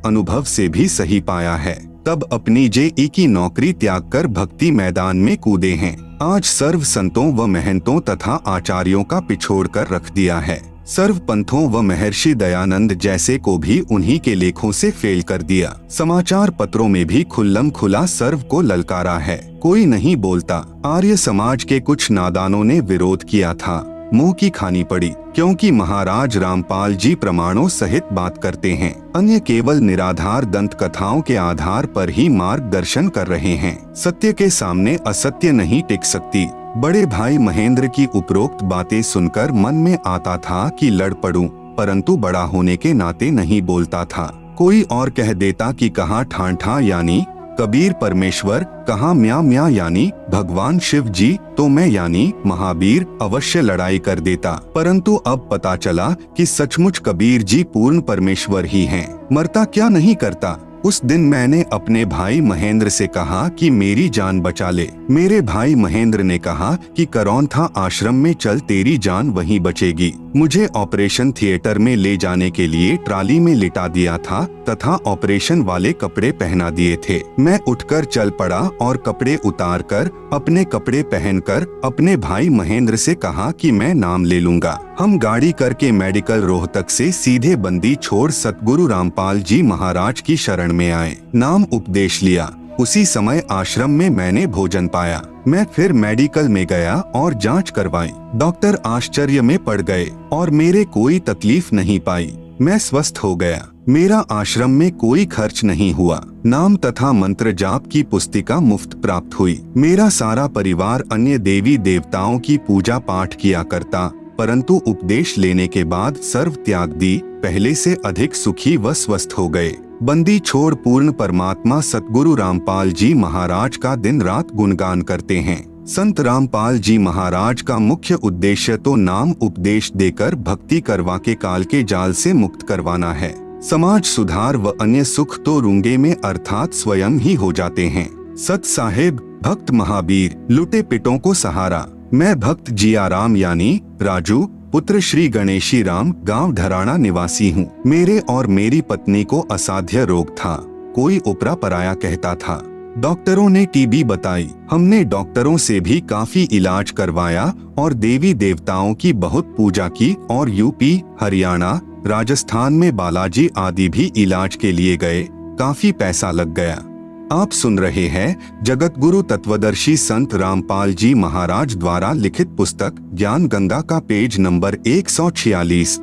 अनुभव से भी सही पाया है। तब अपनी जेई की नौकरी त्याग कर भक्ति मैदान में कूदे हैं। आज सर्व संतों व महंतों तथा आचार्यों का पिछोड़ कर रख दिया है। सर्व पंथों व महर्षि दयानंद जैसे को भी उन्हीं के लेखों से फेल कर दिया। समाचार पत्रों में भी खुल्लम खुला सर्व को ललकारा है, कोई नहीं बोलता। आर्य समाज के कुछ नादानों ने विरोध किया था। मुंह की खानी पड़ी, क्योंकि महाराज रामपाल जी प्रमाणों सहित बात करते हैं, अन्य केवल निराधार दंत कथाओं के आधार पर ही मार्गदर्शन कर रहे हैं। सत्य के सामने असत्य नहीं टिक सकती। बड़े भाई महेंद्र की उपरोक्त बातें सुनकर मन में आता था कि लड़ पड़ूं, परंतु बड़ा होने के नाते नहीं बोलता था। कोई और कह देता कि कहाँ ठांठा यानी कबीर परमेश्वर, कहाँ म्या म्या यानी भगवान शिव जी, तो मैं यानी महावीर अवश्य लड़ाई कर देता। परंतु अब पता चला कि सचमुच कबीर जी पूर्ण परमेश्वर ही हैं। मरता क्या नहीं करता। उस दिन मैंने अपने भाई महेंद्र से कहा कि मेरी जान बचा ले। मेरे भाई महेंद्र ने कहा कि करौंथा आश्रम में चल, तेरी जान वहीं बचेगी। मुझे ऑपरेशन थिएटर में ले जाने के लिए ट्राली में लिटा दिया था तथा ऑपरेशन वाले कपड़े पहना दिए थे। मैं उठकर चल पड़ा और कपड़े उतारकर अपने कपड़े पहनकर अपने भाई महेंद्र से कहा कि मैं नाम ले लूंगा। हम गाड़ी करके मेडिकल रोहतक से सीधे बंदी छोड़ सतगुरु रामपाल जी महाराज की शरण में आए। नाम उपदेश लिया। उसी समय आश्रम में मैंने भोजन पाया। मैं फिर मेडिकल में गया और जांच करवाई। डॉक्टर आश्चर्य में पड़ गए और मेरे कोई तकलीफ नहीं पाई। मैं स्वस्थ हो गया। मेरा आश्रम में कोई खर्च नहीं हुआ। नाम तथा मंत्र जाप की पुस्तिका मुफ्त प्राप्त हुई। मेरा सारा परिवार अन्य देवी देवताओं की पूजा पाठ किया करता, परंतु उपदेश लेने के बाद सर्व त्याग दी, पहले से अधिक सुखी व स्वस्थ हो गए। बंदी छोड़ पूर्ण परमात्मा सतगुरु रामपाल जी महाराज का दिन रात गुणगान करते हैं। संत रामपाल जी महाराज का मुख्य उद्देश्य तो नाम उपदेश देकर भक्ति करवा के काल के जाल से मुक्त करवाना है। समाज सुधार व अन्य सुख तो रूंगे में अर्थात स्वयं ही हो जाते हैं। सत साहेब, भक्त महावीर, लुटे पिटों को सहारा। मैं भक्त जियाराम यानी राजू पुत्र श्री गणेशी राम, गांव ढराना निवासी हूँ। मेरे और मेरी पत्नी को असाध्य रोग था, कोई उपरा पराया कहता था। डॉक्टरों ने टीबी बताई। हमने डॉक्टरों से भी काफी इलाज करवाया और देवी देवताओं की बहुत पूजा की और यूपी, हरियाणा, राजस्थान में बालाजी आदि भी इलाज के लिए गए। काफी पैसा लग गया। आप सुन रहे हैं जगत गुरु तत्वदर्शी संत रामपाल जी महाराज द्वारा लिखित पुस्तक ज्ञान गंगा का पेज नंबर 146।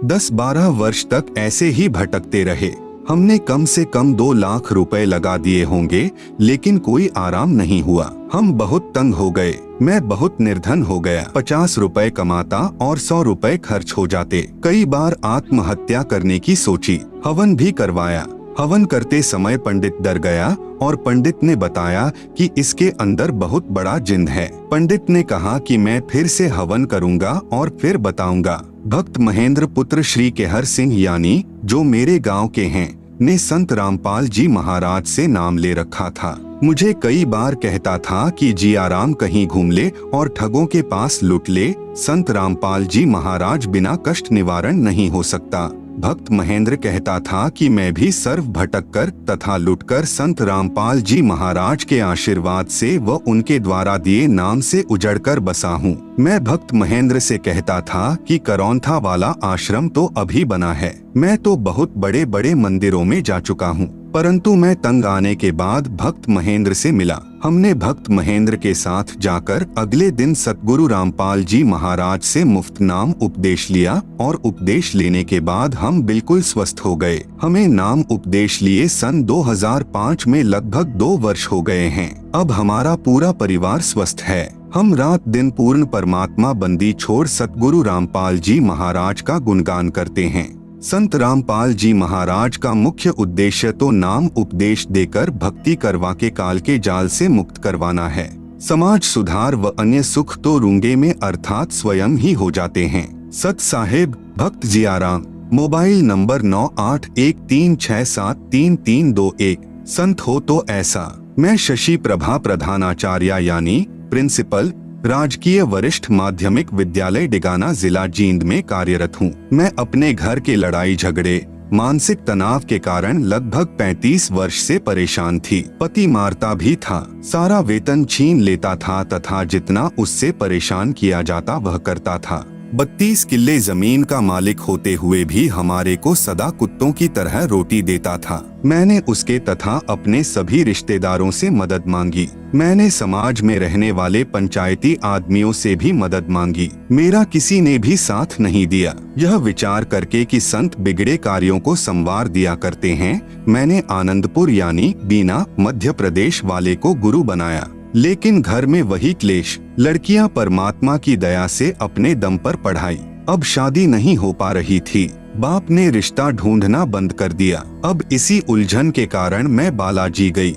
10-12 वर्ष तक ऐसे ही भटकते रहे। हमने कम से कम 2 लाख रुपए लगा दिए होंगे, लेकिन कोई आराम नहीं हुआ। हम बहुत तंग हो गए। मैं बहुत निर्धन हो गया। 50 रुपए कमाता और 100 रुपए खर्च हो जाते। कई बार आत्महत्या करने की सोची। हवन भी करवाया। हवन करते समय पंडित डर गया और पंडित ने बताया कि इसके अंदर बहुत बड़ा जिन है। पंडित ने कहा कि मैं फिर से हवन करूंगा और फिर बताऊंगा। भक्त महेंद्र पुत्र श्री केहर सिंह यानी जो मेरे गांव के हैं ने संत रामपाल जी महाराज से नाम ले रखा था। मुझे कई बार कहता था कि जियाराम कहीं घूम ले और ठगों के पास लुट ले। संत रामपाल जी महाराज बिना कष्ट निवारण नहीं हो सकता। भक्त महेंद्र कहता था कि मैं भी सर्व भटक कर तथा लुटकर संत रामपाल जी महाराज के आशीर्वाद से व उनके द्वारा दिए नाम से उजड़कर बसा हूँ। मैं भक्त महेंद्र से कहता था कि करौंथा वाला आश्रम तो अभी बना है। मैं तो बहुत बड़े बड़े मंदिरों में जा चुका हूँ, परंतु मैं तंग आने के बाद भक्त महेंद्र से मिला। हमने भक्त महेंद्र के साथ जाकर अगले दिन सतगुरु रामपाल जी महाराज से मुफ्त नाम उपदेश लिया और उपदेश लेने के बाद हम बिल्कुल स्वस्थ हो गए। हमें नाम उपदेश लिए सन 2005 में लगभग 2 वर्ष हो गए हैं। अब हमारा पूरा परिवार स्वस्थ है। हम रात दिन पूर्ण परमात्मा बंदी छोड़ सतगुरु रामपाल जी महाराज का गुणगान करते हैं। संत रामपाल जी महाराज का मुख्य उद्देश्य तो नाम उपदेश देकर भक्ति करवा के काल के जाल से मुक्त करवाना है। समाज सुधार व अन्य सुख तो रूंगे में अर्थात स्वयं ही हो जाते हैं। सत साहेब, भक्त जियाराम। Mobile number 9813673321। संत हो तो ऐसा। मैं शशि प्रभा प्रधानाचार्य यानी प्रिंसिपल, राजकीय वरिष्ठ माध्यमिक विद्यालय डिगाना, जिला जींद में कार्यरत हूँ। मैं अपने घर के लड़ाई झगड़े, मानसिक तनाव के कारण लगभग 35 वर्ष से परेशान थी। पति मारता भी था, सारा वेतन छीन लेता था तथा जितना उससे परेशान किया जाता वह करता था। 32 किल्ले जमीन का मालिक होते हुए भी हमारे को सदा कुत्तों की तरह रोटी देता था। मैंने उसके तथा अपने सभी रिश्तेदारों से मदद मांगी। मैंने समाज में रहने वाले पंचायती आदमियों से भी मदद मांगी। मेरा किसी ने भी साथ नहीं दिया। यह विचार करके कि संत बिगड़े कार्यों को संवार दिया करते हैं, मैंने आनंदपुर यानी बीना मध्य प्रदेश वाले को गुरु बनाया। लेकिन घर में वही क्लेश। लड़कियां परमात्मा की दया से अपने दम पर पढ़ाई। अब शादी नहीं हो पा रही थी। बाप ने रिश्ता ढूंढना बंद कर दिया। अब इसी उलझन के कारण मैं बालाजी गई।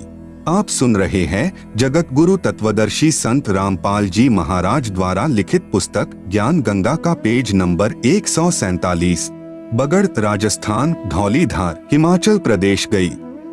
आप सुन रहे हैं जगत गुरु तत्वदर्शी संत रामपाल जी महाराज द्वारा लिखित पुस्तक ज्ञान गंगा का पेज नंबर 147। बगड़ राजस्थान, धौलीधार हिमाचल प्रदेश गई।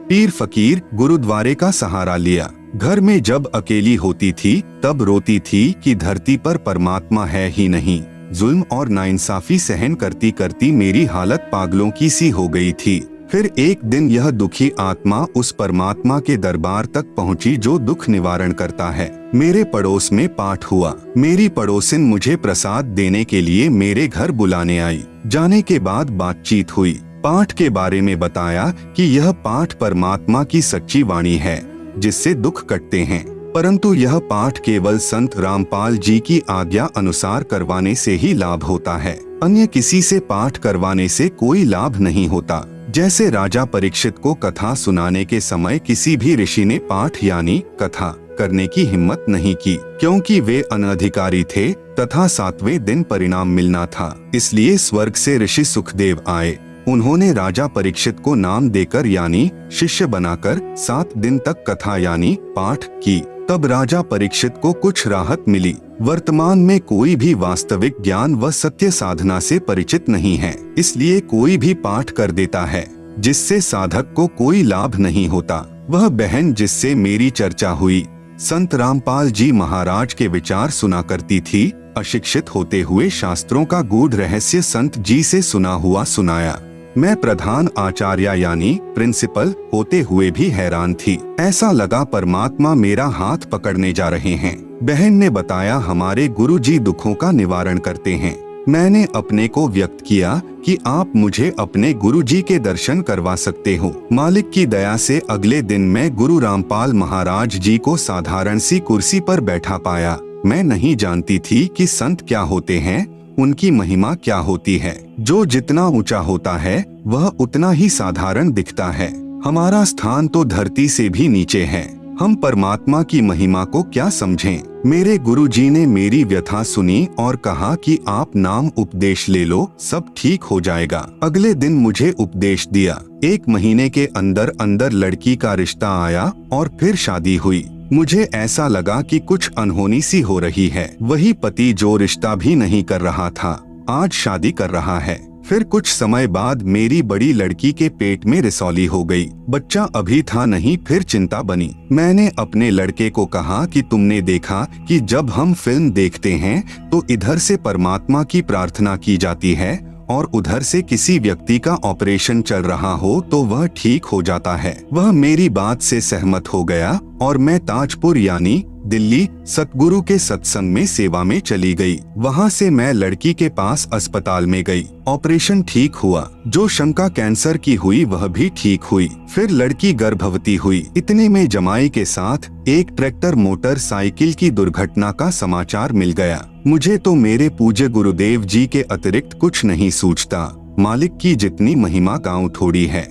पीर फकीर गुरुद्वारे का सहारा लिया। घर में जब अकेली होती थी तब रोती थी कि धरती पर परमात्मा है ही नहीं। जुल्म और नाइंसाफी सहन करती करती मेरी हालत पागलों की सी हो गई थी। फिर एक दिन यह दुखी आत्मा उस परमात्मा के दरबार तक पहुंची जो दुख निवारण करता है। मेरे पड़ोस में पाठ हुआ। मेरी पड़ोसिन मुझे प्रसाद देने के लिए मेरे घर बुलाने आई। जाने के बाद बातचीत हुई। पाठ के बारे में बताया कि यह पाठ परमात्मा की सच्ची वाणी है जिससे दुख कटते हैं, परंतु यह पाठ केवल संत रामपाल जी की आज्ञा अनुसार करवाने से ही लाभ होता है। अन्य किसी से पाठ करवाने से कोई लाभ नहीं होता। जैसे राजा परीक्षित को कथा सुनाने के समय किसी भी ऋषि ने पाठ यानी कथा करने की हिम्मत नहीं की, क्योंकि वे अनधिकारी थे तथा 7वें दिन परिणाम मिलना था। इसलिए स्वर्ग से ऋषि सुखदेव आए। उन्होंने राजा परीक्षित को नाम देकर यानी शिष्य बनाकर 7 दिन तक कथा यानी पाठ की। तब राजा परीक्षित को कुछ राहत मिली। वर्तमान में कोई भी वास्तविक ज्ञान व सत्य साधना से परिचित नहीं है, इसलिए कोई भी पाठ कर देता है जिससे साधक को कोई लाभ नहीं होता। वह बहन जिससे मेरी चर्चा हुई संत रामपाल जी महाराज के विचार सुना करती थी। अशिक्षित होते हुए शास्त्रों का गूढ़ रहस्य संत जी से सुना हुआ सुनाया। मैं प्रधान आचार्य यानी प्रिंसिपल होते हुए भी हैरान थी। ऐसा लगा परमात्मा मेरा हाथ पकड़ने जा रहे हैं। बहन ने बताया हमारे गुरुजी दुखों का निवारण करते हैं। मैंने अपने को व्यक्त किया कि आप मुझे अपने गुरुजी के दर्शन करवा सकते हो। मालिक की दया से अगले दिन मैं गुरु रामपाल महाराज जी को साधारण सी कुर्सी पर बैठा पाया। मैं नहीं जानती थी कि संत क्या होते हैं, उनकी महिमा क्या होती है। जो जितना ऊंचा होता है वह उतना ही साधारण दिखता है। हमारा स्थान तो धरती से भी नीचे है। हम परमात्मा की महिमा को क्या समझें। मेरे गुरुजी ने मेरी व्यथा सुनी और कहा कि आप नाम उपदेश ले लो, सब ठीक हो जाएगा। अगले दिन मुझे उपदेश दिया। 1 महीने के अंदर अंदर लड़की का रिश्ता आया और फिर शादी हुई। मुझे ऐसा लगा कि कुछ अनहोनी सी हो रही है। वही पति जो रिश्ता भी नहीं कर रहा था आज शादी कर रहा है। फिर कुछ समय बाद मेरी बड़ी लड़की के पेट में रिसौली हो गई। बच्चा अभी था नहीं, फिर चिंता बनी। मैंने अपने लड़के को कहा कि तुमने देखा कि जब हम फिल्म देखते हैं तो इधर से परमात्मा की प्रार्थना की जाती है और उधर से किसी व्यक्ति का ऑपरेशन चल रहा हो तो वह ठीक हो जाता है। वह मेरी बात से सहमत हो गया और मैं ताजपुर यानी दिल्ली सतगुरु के सत्संग में सेवा में चली गई। वहाँ से मैं लड़की के पास अस्पताल में गई। ऑपरेशन ठीक हुआ। जो शंका कैंसर की हुई वह भी ठीक हुई। फिर लड़की गर्भवती हुई। इतने में जमाई के साथ एक ट्रैक्टर मोटरसाइकिल की दुर्घटना का समाचार मिल गया। मुझे तो मेरे पूज्य गुरुदेव जी के अतिरिक्त कुछ नहीं सूझता। मालिक की जितनी महिमा गाँव थोड़ी है।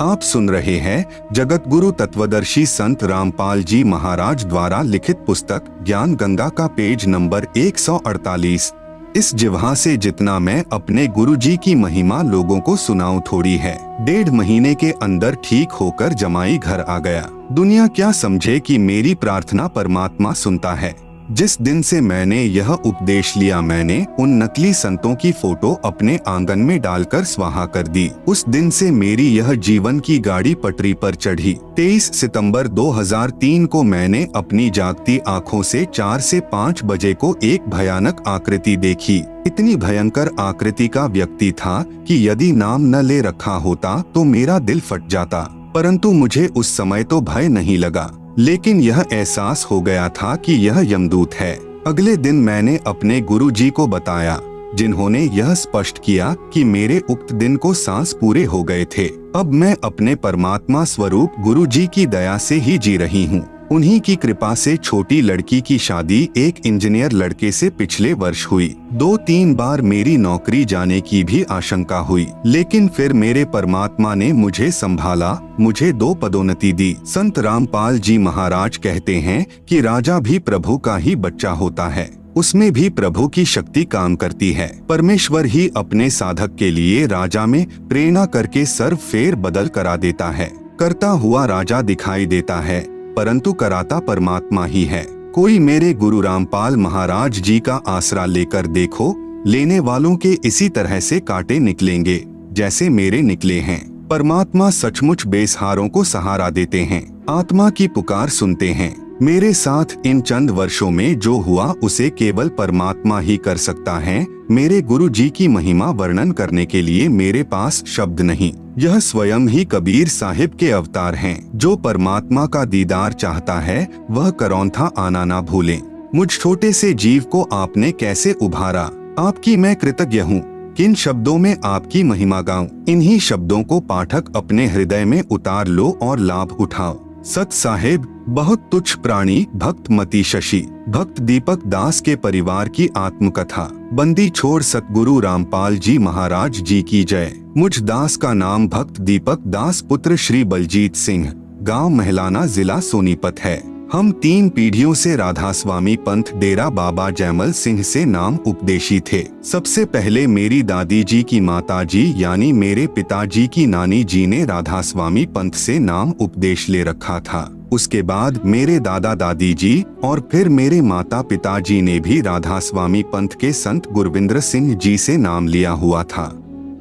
आप सुन रहे हैं जगत गुरु तत्वदर्शी संत रामपाल जी महाराज द्वारा लिखित पुस्तक ज्ञान गंगा का पेज नंबर 148। इस जिह्वा से जितना मैं अपने गुरुजी की महिमा लोगों को सुनाऊं थोड़ी है। 1.5 महीने के अंदर ठीक होकर जमाई घर आ गया। दुनिया क्या समझे कि मेरी प्रार्थना परमात्मा सुनता है। जिस दिन से मैंने यह उपदेश लिया मैंने उन नकली संतों की फोटो अपने आंगन में डालकर स्वाहा कर दी। उस दिन से मेरी यह जीवन की गाड़ी पटरी पर चढ़ी। 23 सितंबर 2003 को मैंने अपनी जागती आंखों से 4 से 5 बजे को एक भयानक आकृति देखी। इतनी भयंकर आकृति का व्यक्ति था कि यदि नाम न ले रखा होता तो मेरा दिल फट जाता, परंतु मुझे उस समय तो भय नहीं लगा, लेकिन यह एहसास हो गया था कि यह यमदूत है। अगले दिन मैंने अपने गुरुजी को बताया। जिन्होंने यह स्पष्ट किया कि मेरे उक्त दिन को सांस पूरे हो गए थे। अब मैं अपने परमात्मा स्वरूप गुरु जी की दया से ही जी रही हूँ। उन्हीं की कृपा से छोटी लड़की की शादी एक इंजीनियर लड़के से पिछले वर्ष हुई। 2-3 बार मेरी नौकरी जाने की भी आशंका हुई, लेकिन फिर मेरे परमात्मा ने मुझे संभाला, मुझे 2 पदोन्नति दी। संत रामपाल जी महाराज कहते हैं कि राजा भी प्रभु का ही बच्चा होता है, उसमें भी प्रभु की शक्ति काम करती है। परमेश्वर ही अपने साधक के लिए राजा में प्रेरणा करके सर्व फेर बदल करा देता है। करता हुआ राजा दिखाई देता है, परंतु कराता परमात्मा ही है। कोई मेरे गुरु रामपाल महाराज जी का आसरा लेकर देखो, लेने वालों के इसी तरह से कांटे निकलेंगे जैसे मेरे निकले हैं। परमात्मा सचमुच बेसहारों को सहारा देते हैं, आत्मा की पुकार सुनते हैं। मेरे साथ इन चंद वर्षों में जो हुआ उसे केवल परमात्मा ही कर सकता है। मेरे गुरु जी की महिमा वर्णन करने के लिए मेरे पास शब्द नहीं। यह स्वयं ही कबीर साहिब के अवतार हैं। जो परमात्मा का दीदार चाहता है वह करौंथा आना ना भूलें। मुझ छोटे से जीव को आपने कैसे उभारा, आपकी मैं कृतज्ञ हूँ। किन शब्दों में आपकी महिमा गाऊं, इन्हीं शब्दों को पाठक अपने हृदय में उतार लो और लाभ उठाओ। सत साहेब बहुत तुच्छ प्राणी भक्त मती शशि, भक्त दीपक दास के परिवार की आत्मकथा। बंदी छोड़ सतगुरु रामपाल जी महाराज जी की जय। मुझ दास का नाम भक्त दीपक दास पुत्र श्री बलजीत सिंह, गांव महलाना, जिला सोनीपत है। हम 3 पीढ़ियों से राधा स्वामी पंथ डेरा बाबा जयमल सिंह से नाम उपदेशी थे। सबसे पहले मेरी दादी जी की माता जी यानी मेरे पिताजी की नानी जी ने राधा स्वामी पंथ से नाम उपदेश ले रखा था। उसके बाद मेरे दादा दादी जी और फिर मेरे माता पिताजी ने भी राधा स्वामी पंथ के संत गुरविंद्र सिंह जी से नाम लिया हुआ था।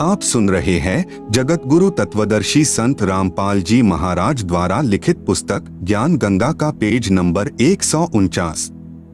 आप सुन रहे हैं जगत गुरु तत्वदर्शी संत रामपाल जी महाराज द्वारा लिखित पुस्तक ज्ञान गंगा का पेज नंबर 149।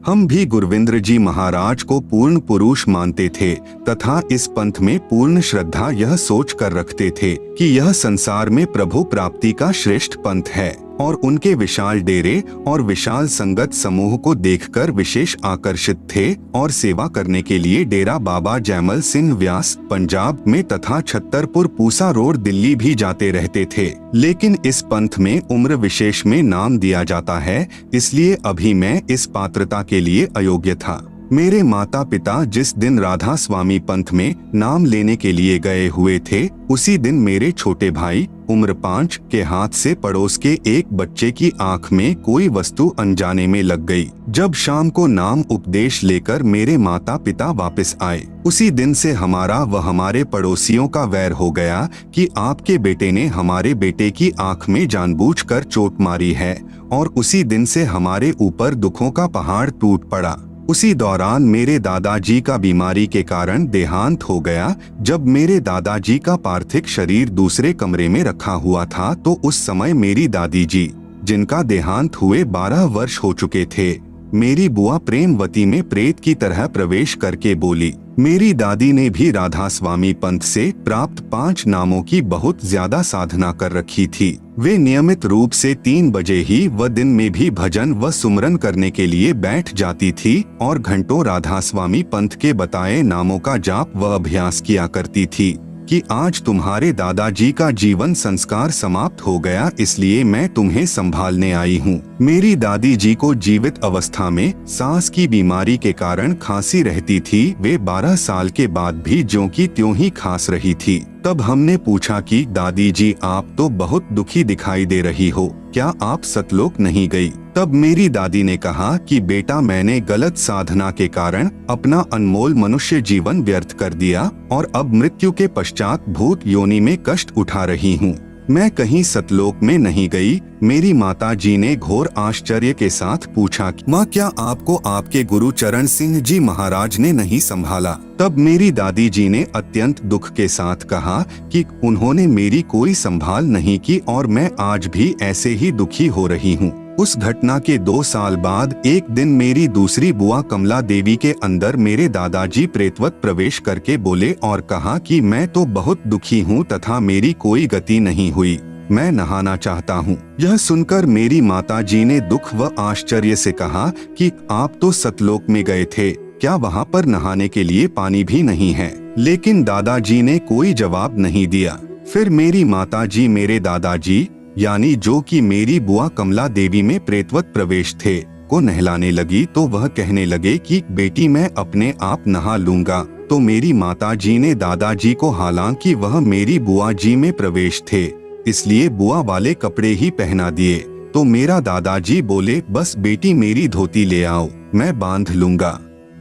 हम भी गुरविंद्र जी महाराज को पूर्ण पुरुष मानते थे तथा इस पंथ में पूर्ण श्रद्धा यह सोच कर रखते थे कि यह संसार में प्रभु प्राप्ति का श्रेष्ठ पंथ है और उनके विशाल डेरे और विशाल संगत समूह को देखकर विशेष आकर्षित थे और सेवा करने के लिए डेरा बाबा जयमल सिंह व्यास पंजाब में तथा छतरपुर पूसा रोड दिल्ली भी जाते रहते थे। लेकिन इस पंथ में उम्र विशेष में नाम दिया जाता है, इसलिए अभी मैं इस पात्रता के लिए अयोग्य था। मेरे माता पिता जिस दिन राधा स्वामी पंथ में नाम लेने के लिए गए हुए थे, उसी दिन मेरे छोटे भाई उम्र 5 के हाथ से पड़ोस के एक बच्चे की आंख में कोई वस्तु अनजाने में लग गई। जब शाम को नाम उपदेश लेकर मेरे माता पिता वापस आए, उसी दिन से हमारा व हमारे पड़ोसियों का वैर हो गया कि आपके बेटे ने हमारे बेटे की आंख में जानबूझकर चोट मारी है, और उसी दिन से हमारे ऊपर दुखों का पहाड़ टूट पड़ा। उसी दौरान मेरे दादाजी का बीमारी के कारण देहांत हो गया। जब मेरे दादाजी का पार्थिव शरीर दूसरे कमरे में रखा हुआ था तो उस समय मेरी दादी जी, जिनका देहांत हुए 12 वर्ष हो चुके थे, मेरी बुआ प्रेमवती में प्रेत की तरह प्रवेश करके बोली। मेरी दादी ने भी राधा स्वामी पंथ से प्राप्त 5 नामों की बहुत ज्यादा साधना कर रखी थी। वे नियमित रूप से 3 बजे ही व दिन में भी भजन व सुमरन करने के लिए बैठ जाती थी और घंटों राधा स्वामी पंथ के बताए नामों का जाप व अभ्यास किया करती थी कि आज तुम्हारे दादाजी का जीवन संस्कार समाप्त हो गया, इसलिए मैं तुम्हें संभालने आई हूँ। मेरी दादी जी को जीवित अवस्था में सांस की बीमारी के कारण खांसी रहती थी। वे 12 साल के बाद भी ज्यों की त्यों ही खांस रही थी। तब हमने पूछा कि दादी जी, आप तो बहुत दुखी दिखाई दे रही हो, क्या आप सतलोक नहीं गई? तब मेरी दादी ने कहा कि बेटा, मैंने गलत साधना के कारण अपना अनमोल मनुष्य जीवन व्यर्थ कर दिया और अब मृत्यु के पश्चात भूत योनि में कष्ट उठा रही हूँ। मैं कहीं सतलोक में नहीं गई। मेरी माता जी ने घोर आश्चर्य के साथ पूछा, माँ, क्या आपको आपके गुरु चरण सिंह जी महाराज ने नहीं संभाला? तब मेरी दादी जी ने अत्यंत दुख के साथ कहा कि उन्होंने मेरी कोई संभाल नहीं की और मैं आज भी ऐसे ही दुखी हो रही हूँ। उस घटना के 2 साल बाद एक दिन मेरी दूसरी बुआ कमला देवी के अंदर मेरे दादाजी प्रेतवत प्रवेश करके बोले और कहा कि मैं तो बहुत दुखी हूँ तथा मेरी कोई गति नहीं हुई, मैं नहाना चाहता हूँ। यह सुनकर मेरी माता जी ने दुख व आश्चर्य से कहा कि आप तो सतलोक में गए थे, क्या वहाँ पर नहाने के लिए पानी भी नहीं है? लेकिन दादाजी ने कोई जवाब नहीं दिया। फिर मेरी माताजी मेरे दादाजी यानी जो कि मेरी बुआ कमला देवी में प्रेतवत प्रवेश थे को नहलाने लगी तो वह कहने लगे कि बेटी मैं अपने आप नहा लूंगा। तो मेरी माताजी ने दादाजी को, हालांकि वह मेरी बुआ जी में प्रवेश थे इसलिए बुआ वाले कपड़े ही पहना दिए। तो मेरा दादाजी बोले बस बेटी मेरी धोती ले आओ, मैं बांध लूंगा।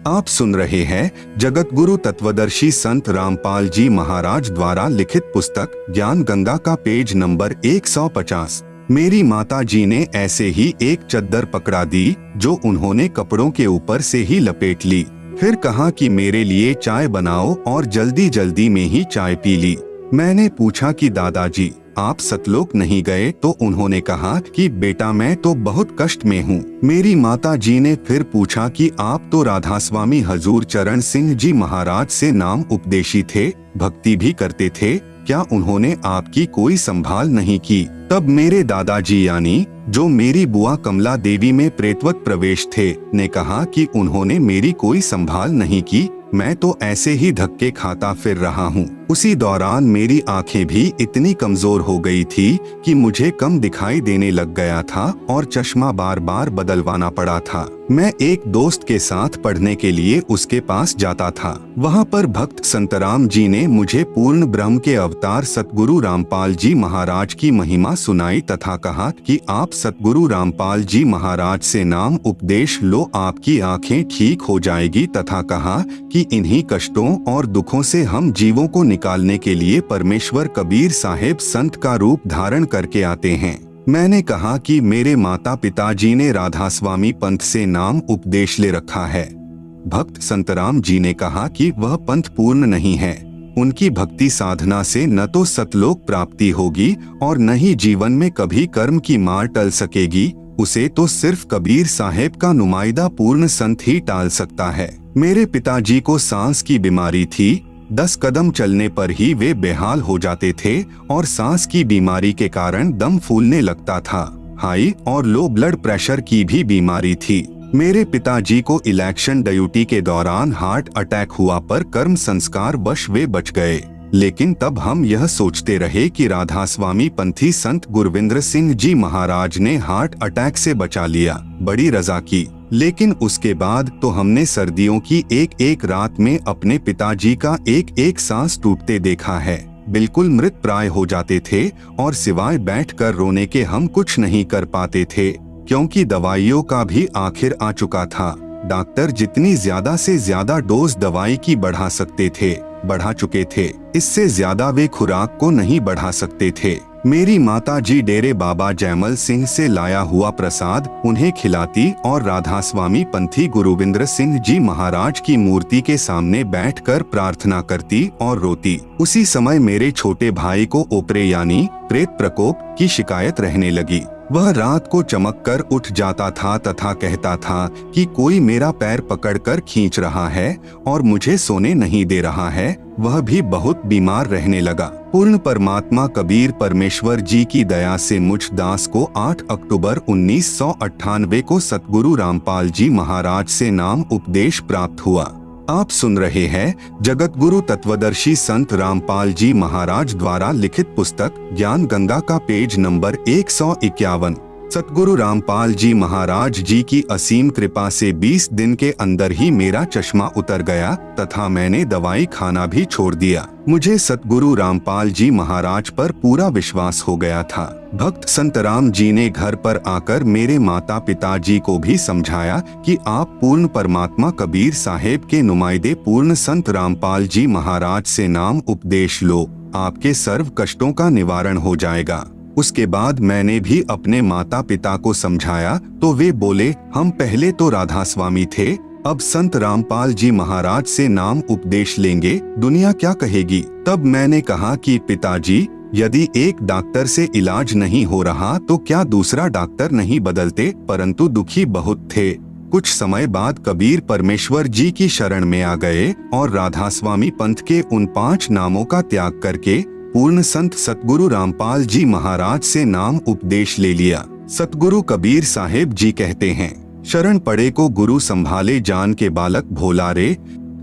आप सुन रहे हैं जगत गुरु तत्वदर्शी संत रामपाल जी महाराज द्वारा लिखित पुस्तक ज्ञान गंगा का पेज नंबर 150। मेरी माता जी ने ऐसे ही एक चद्दर पकड़ा दी जो उन्होंने कपड़ों के ऊपर से ही लपेट ली। फिर कहा कि मेरे लिए चाय बनाओ और जल्दी जल्दी में ही चाय पी ली। मैंने पूछा कि दादाजी आप सतलोक नहीं गए? तो उन्होंने कहा कि बेटा मैं तो बहुत कष्ट में हूँ। मेरी माता जी ने फिर पूछा कि आप तो राधा स्वामी हजूर चरण सिंह जी महाराज से नाम उपदेशी थे, भक्ति भी करते थे, क्या उन्होंने आपकी कोई संभाल नहीं की? तब मेरे दादाजी यानी जो मेरी बुआ कमला देवी में प्रेतवत प्रवेश थे ने कहा कि उन्होंने मेरी कोई संभाल नहीं की, मैं तो ऐसे ही धक्के खाता फिर रहा हूँ। उसी दौरान मेरी आंखें भी इतनी कमजोर हो गई थी कि मुझे कम दिखाई देने लग गया था और चश्मा बार बार बदलवाना पड़ा था। मैं एक दोस्त के साथ पढ़ने के लिए उसके पास जाता था। वहाँ पर भक्त संतराम जी ने मुझे पूर्ण ब्रह्म के अवतार सतगुरु रामपाल जी महाराज की महिमा सुनाई तथा कहा कि आप सतगुरु रामपाल जी महाराज से नाम उपदेश लो, आपकी आंखें ठीक हो जाएगी, तथा कहा कि इन्हीं कष्टों और दुखों से हम जीवों को निकालने के लिए परमेश्वर कबीर साहेब संत का रूप धारण करके आते हैं। मैंने कहा कि मेरे माता पिताजी ने राधा स्वामी पंथ से नाम उपदेश ले रखा है। भक्त संतराम जी ने कहा कि वह पंथ पूर्ण नहीं है, उनकी भक्ति साधना से न तो सतलोक प्राप्ति होगी और न ही जीवन में कभी कर्म की मार टल सकेगी, उसे तो सिर्फ कबीर साहेब का नुमाइंदा पूर्ण संत ही टाल सकता है। मेरे पिताजी को सांस की बीमारी थी, 10 कदम चलने पर ही वे बेहाल हो जाते थे और सांस की बीमारी के कारण दम फूलने लगता था। हाई और लो ब्लड प्रेशर की भी बीमारी थी। मेरे पिताजी को इलेक्शन ड्यूटी के दौरान हार्ट अटैक हुआ पर कर्म संस्कार वश वे बच गए। लेकिन तब हम यह सोचते रहे कि राधा स्वामी पंथी संत गुरविंद्र सिंह जी महाराज ने हार्ट अटैक से बचा लिया, बड़ी रजा की। लेकिन उसके बाद तो हमने सर्दियों की एक एक रात में अपने पिताजी का एक एक सांस टूटते देखा है। बिल्कुल मृत प्राय हो जाते थे और सिवाय बैठकर रोने के हम कुछ नहीं कर पाते थे, क्योंकि दवाइयों का भी आखिर आ चुका था। डॉक्टर जितनी ज्यादा से ज्यादा डोज दवाई की बढ़ा सकते थे बढ़ा चुके थे, इससे ज्यादा वे खुराक को नहीं बढ़ा सकते थे। मेरी माता जी डेरे बाबा जयमल सिंह से लाया हुआ प्रसाद उन्हें खिलाती और राधा स्वामी पंथी गुरुविंद्र सिंह जी महाराज की मूर्ति के सामने बैठकर प्रार्थना करती और रोती। उसी समय मेरे छोटे भाई को ओपरे यानी प्रेत प्रकोप की शिकायत रहने लगी। वह रात को चमक कर उठ जाता था तथा कहता था कि कोई मेरा पैर पकड़कर खींच रहा है और मुझे सोने नहीं दे रहा है। वह भी बहुत बीमार रहने लगा। पूर्ण परमात्मा कबीर परमेश्वर जी की दया से मुझ दास को 8 अक्टूबर 1998 को सतगुरु रामपाल जी महाराज से नाम उपदेश प्राप्त हुआ। आप सुन रहे हैं जगत गुरु तत्वदर्शी संत रामपाल जी महाराज द्वारा लिखित पुस्तक ज्ञान गंगा का पेज नंबर 151। सतगुरु रामपाल जी महाराज जी की असीम कृपा से 20 दिन के अंदर ही मेरा चश्मा उतर गया तथा मैंने दवाई खाना भी छोड़ दिया। मुझे सतगुरु रामपाल जी महाराज पर पूरा विश्वास हो गया था। भक्त संतराम जी ने घर पर आकर मेरे माता पिता जी को भी समझाया कि आप पूर्ण परमात्मा कबीर साहेब के नुमाइंदे पूर्ण संत रामपाल जी महाराज से नाम उपदेश लो, आपके सर्व कष्टों का निवारण हो जाएगा। उसके बाद मैंने भी अपने माता पिता को समझाया तो वे बोले हम पहले तो राधा स्वामी थे, अब संत रामपाल जी महाराज से नाम उपदेश लेंगे, दुनिया क्या कहेगी। तब मैंने कहा कि पिताजी यदि एक डॉक्टर से इलाज नहीं हो रहा तो क्या दूसरा डॉक्टर नहीं बदलते, परंतु दुखी बहुत थे। कुछ समय बाद कबीर परमेश्वर जी की शरण में आ गए और राधा स्वामी पंथ के उन 5 नामों का त्याग करके पूर्ण संत सतगुरु रामपाल जी महाराज से नाम उपदेश ले लिया। सतगुरु कबीर साहेब जी कहते हैं, शरण पड़े को गुरु संभाले जान के बालक भोला रे।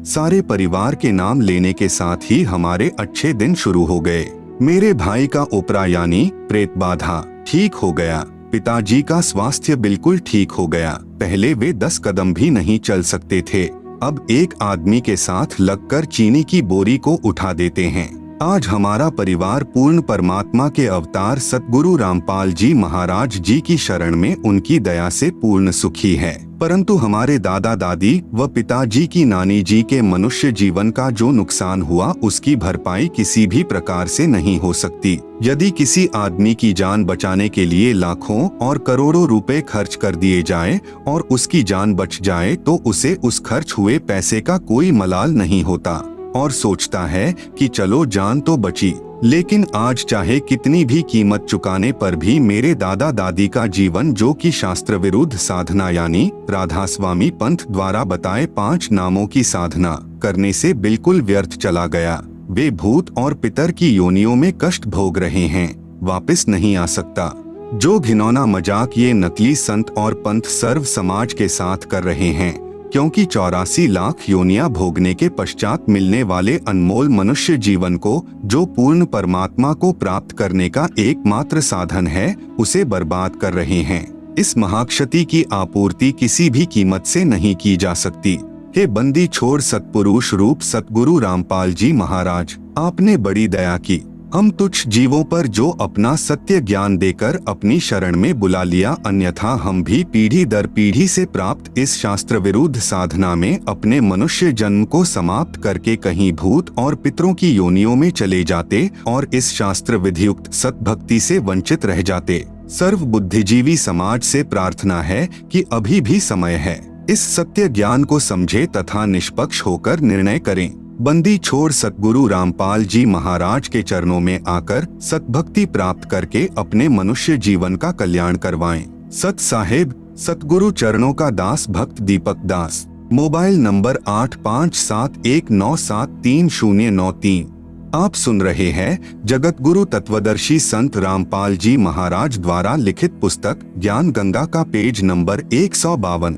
सारे परिवार के नाम लेने के साथ ही हमारे अच्छे दिन शुरू हो गए। मेरे भाई का ओपरा यानी प्रेत बाधा ठीक हो गया। पिताजी का स्वास्थ्य बिल्कुल ठीक हो गया। पहले वे 10 कदम भी नहीं चल सकते थे, अब एक आदमी के साथ लगकर चीनी की बोरी को उठा देते हैं। आज हमारा परिवार पूर्ण परमात्मा के अवतार सतगुरु रामपाल जी महाराज जी की शरण में उनकी दया से पूर्ण सुखी है। परंतु हमारे दादा दादी व पिताजी की नानी जी के मनुष्य जीवन का जो नुकसान हुआ उसकी भरपाई किसी भी प्रकार से नहीं हो सकती। यदि किसी आदमी की जान बचाने के लिए लाखों और करोड़ों रुपए खर्च कर दिए जाए और उसकी जान बच जाए तो उसे उस खर्च हुए पैसे का कोई मलाल नहीं होता और सोचता है कि चलो जान तो बची। लेकिन आज चाहे कितनी भी कीमत चुकाने पर भी मेरे दादा दादी का जीवन, जो कि शास्त्र विरुद्ध साधना यानी राधा स्वामी पंथ द्वारा बताए 5 नामों की साधना करने से बिल्कुल व्यर्थ चला गया। वे भूत और पितर की योनियों में कष्ट भोग रहे हैं, वापस नहीं आ सकता। जो घिनौना मजाक ये नकली संत और पंथ सर्व समाज के साथ कर रहे हैं, क्योंकि 84 लाख योनियां भोगने के पश्चात मिलने वाले अनमोल मनुष्य जीवन को, जो पूर्ण परमात्मा को प्राप्त करने का एकमात्र साधन है, उसे बर्बाद कर रहे हैं। इस महाक्षति की आपूर्ति किसी भी कीमत से नहीं की जा सकती। हे बंदी छोड़ सत्पुरुष रूप सतगुरु रामपाल जी महाराज, आपने बड़ी दया की। हम तुच्छ जीवों पर जो अपना सत्य ज्ञान देकर अपनी शरण में बुला लिया, अन्यथा हम भी पीढ़ी दर पीढ़ी से प्राप्त इस शास्त्र विरुद्ध साधना में अपने मनुष्य जन्म को समाप्त करके कहीं भूत और पितरों की योनियों में चले जाते और इस शास्त्र विधियुक्त सत्भक्ति से वंचित रह जाते। सर्व बुद्धिजीवी समाज से प्रार्थना है कि अभी भी समय है, इस सत्य ज्ञान को समझे तथा निष्पक्ष होकर निर्णय करें। बंदी छोड़ सतगुरु रामपाल जी महाराज के चरणों में आकर सतभक्ति प्राप्त करके अपने मनुष्य जीवन का कल्याण करवाएं। सत साहेब सतगुरु चरणों का दास भक्त दीपक दास। Mobile number 8571973093। आप सुन रहे हैं जगत गुरु तत्वदर्शी संत रामपाल जी महाराज द्वारा लिखित पुस्तक ज्ञान गंगा का पेज नंबर 152।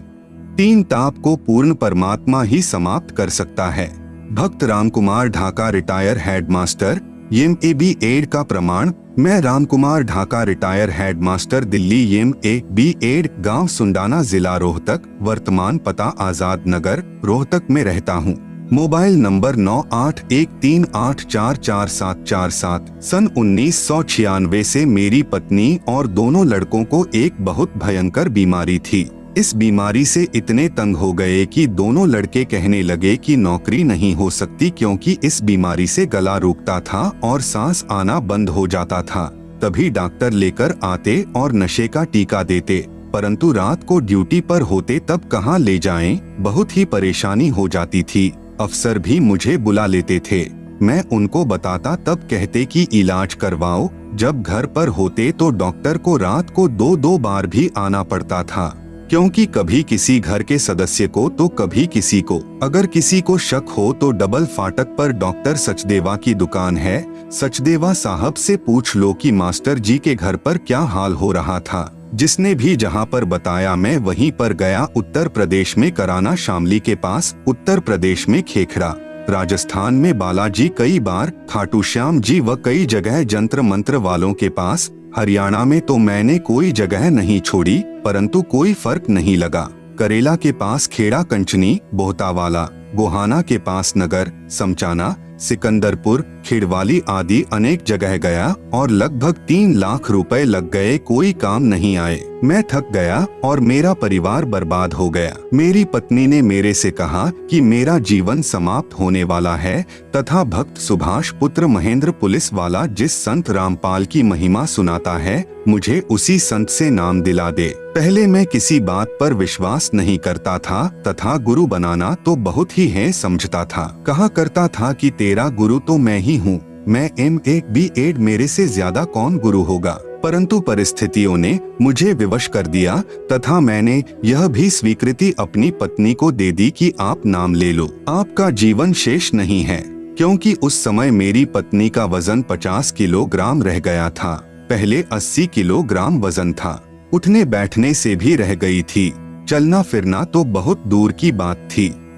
3 ताप को पूर्ण परमात्मा ही समाप्त कर सकता है। भक्त Ramkumar Dhaka retire headmaster MA का प्रमाण। मैं Ramkumar Dhaka retire headmaster Delhi MA गांव सुंडाना जिला रोहतक, वर्तमान पता आजाद नगर रोहतक में रहता हूं। Mobile number 9813844747। सन 1996 से मेरी पत्नी और दोनों लड़कों को एक बहुत भयंकर बीमारी थी। इस बीमारी से इतने तंग हो गए कि दोनों लड़के कहने लगे कि नौकरी नहीं हो सकती, क्योंकि इस बीमारी से गला रुकता था और सांस आना बंद हो जाता था। तभी डॉक्टर लेकर आते और नशे का टीका देते, परंतु रात को ड्यूटी पर होते तब कहाँ ले जाएं, बहुत ही परेशानी हो जाती थी। अफसर भी मुझे बुला लेते थे, मैं उनको बताता तब कहते कि इलाज करवाओ। जब घर पर होते तो डॉक्टर को रात को 2-2 बार भी आना पड़ता था, क्योंकि कभी किसी घर के सदस्य को तो कभी किसी को। अगर किसी को शक हो तो डबल फाटक पर डॉक्टर सचदेवा की दुकान है, सचदेवा साहब से पूछ लो कि मास्टर जी के घर पर क्या हाल हो रहा था। जिसने भी जहां पर बताया मैं वहीं पर गया। उत्तर प्रदेश में कराना शामली के पास, उत्तर प्रदेश में खेखड़ा, राजस्थान में बालाजी कई बार, खाटू श्याम जी व कई जगह जंत्र मंत्र वालों के पास। हरियाणा में तो मैंने कोई जगह नहीं छोड़ी, परंतु कोई फर्क नहीं लगा। करेला के पास खेड़ा कंचनी, बोहतावाला, गोहाना के पास नगर, समचाना, सिकंदरपुर, खिड़वाली आदि अनेक जगह गया और लगभग 3 लाख रुपए लग गए, कोई काम नहीं आए। मैं थक गया और मेरा परिवार बर्बाद हो गया। मेरी पत्नी ने मेरे से कहा कि मेरा जीवन समाप्त होने वाला है तथा भक्त सुभाष पुत्र महेंद्र पुलिस वाला जिस संत रामपाल की महिमा सुनाता है, मुझे उसी संत से नाम दिला दे। पहले मैं किसी बात पर विश्वास नहीं करता था तथा गुरु बनाना तो बहुत ही है समझता था। कहा करता था कि तेरा गुरु तो मैं ही हूँ, मैं MA मेरे से ज्यादा कौन गुरु होगा। परंतु परिस्थितियों ने मुझे विवश कर दिया तथा मैंने यह भी स्वीकृति अपनी पत्नी को दे दी कि आप नाम ले लो, आपका जीवन शेष नहीं है। क्योंकि उस समय मेरी पत्नी का वजन 50 किलोग्राम रह गया था, पहले 80 किलोग्राम वजन था। उठने बैठने से भी रह गई थी। चलना फिरना तो बहुत दूर की बात थी।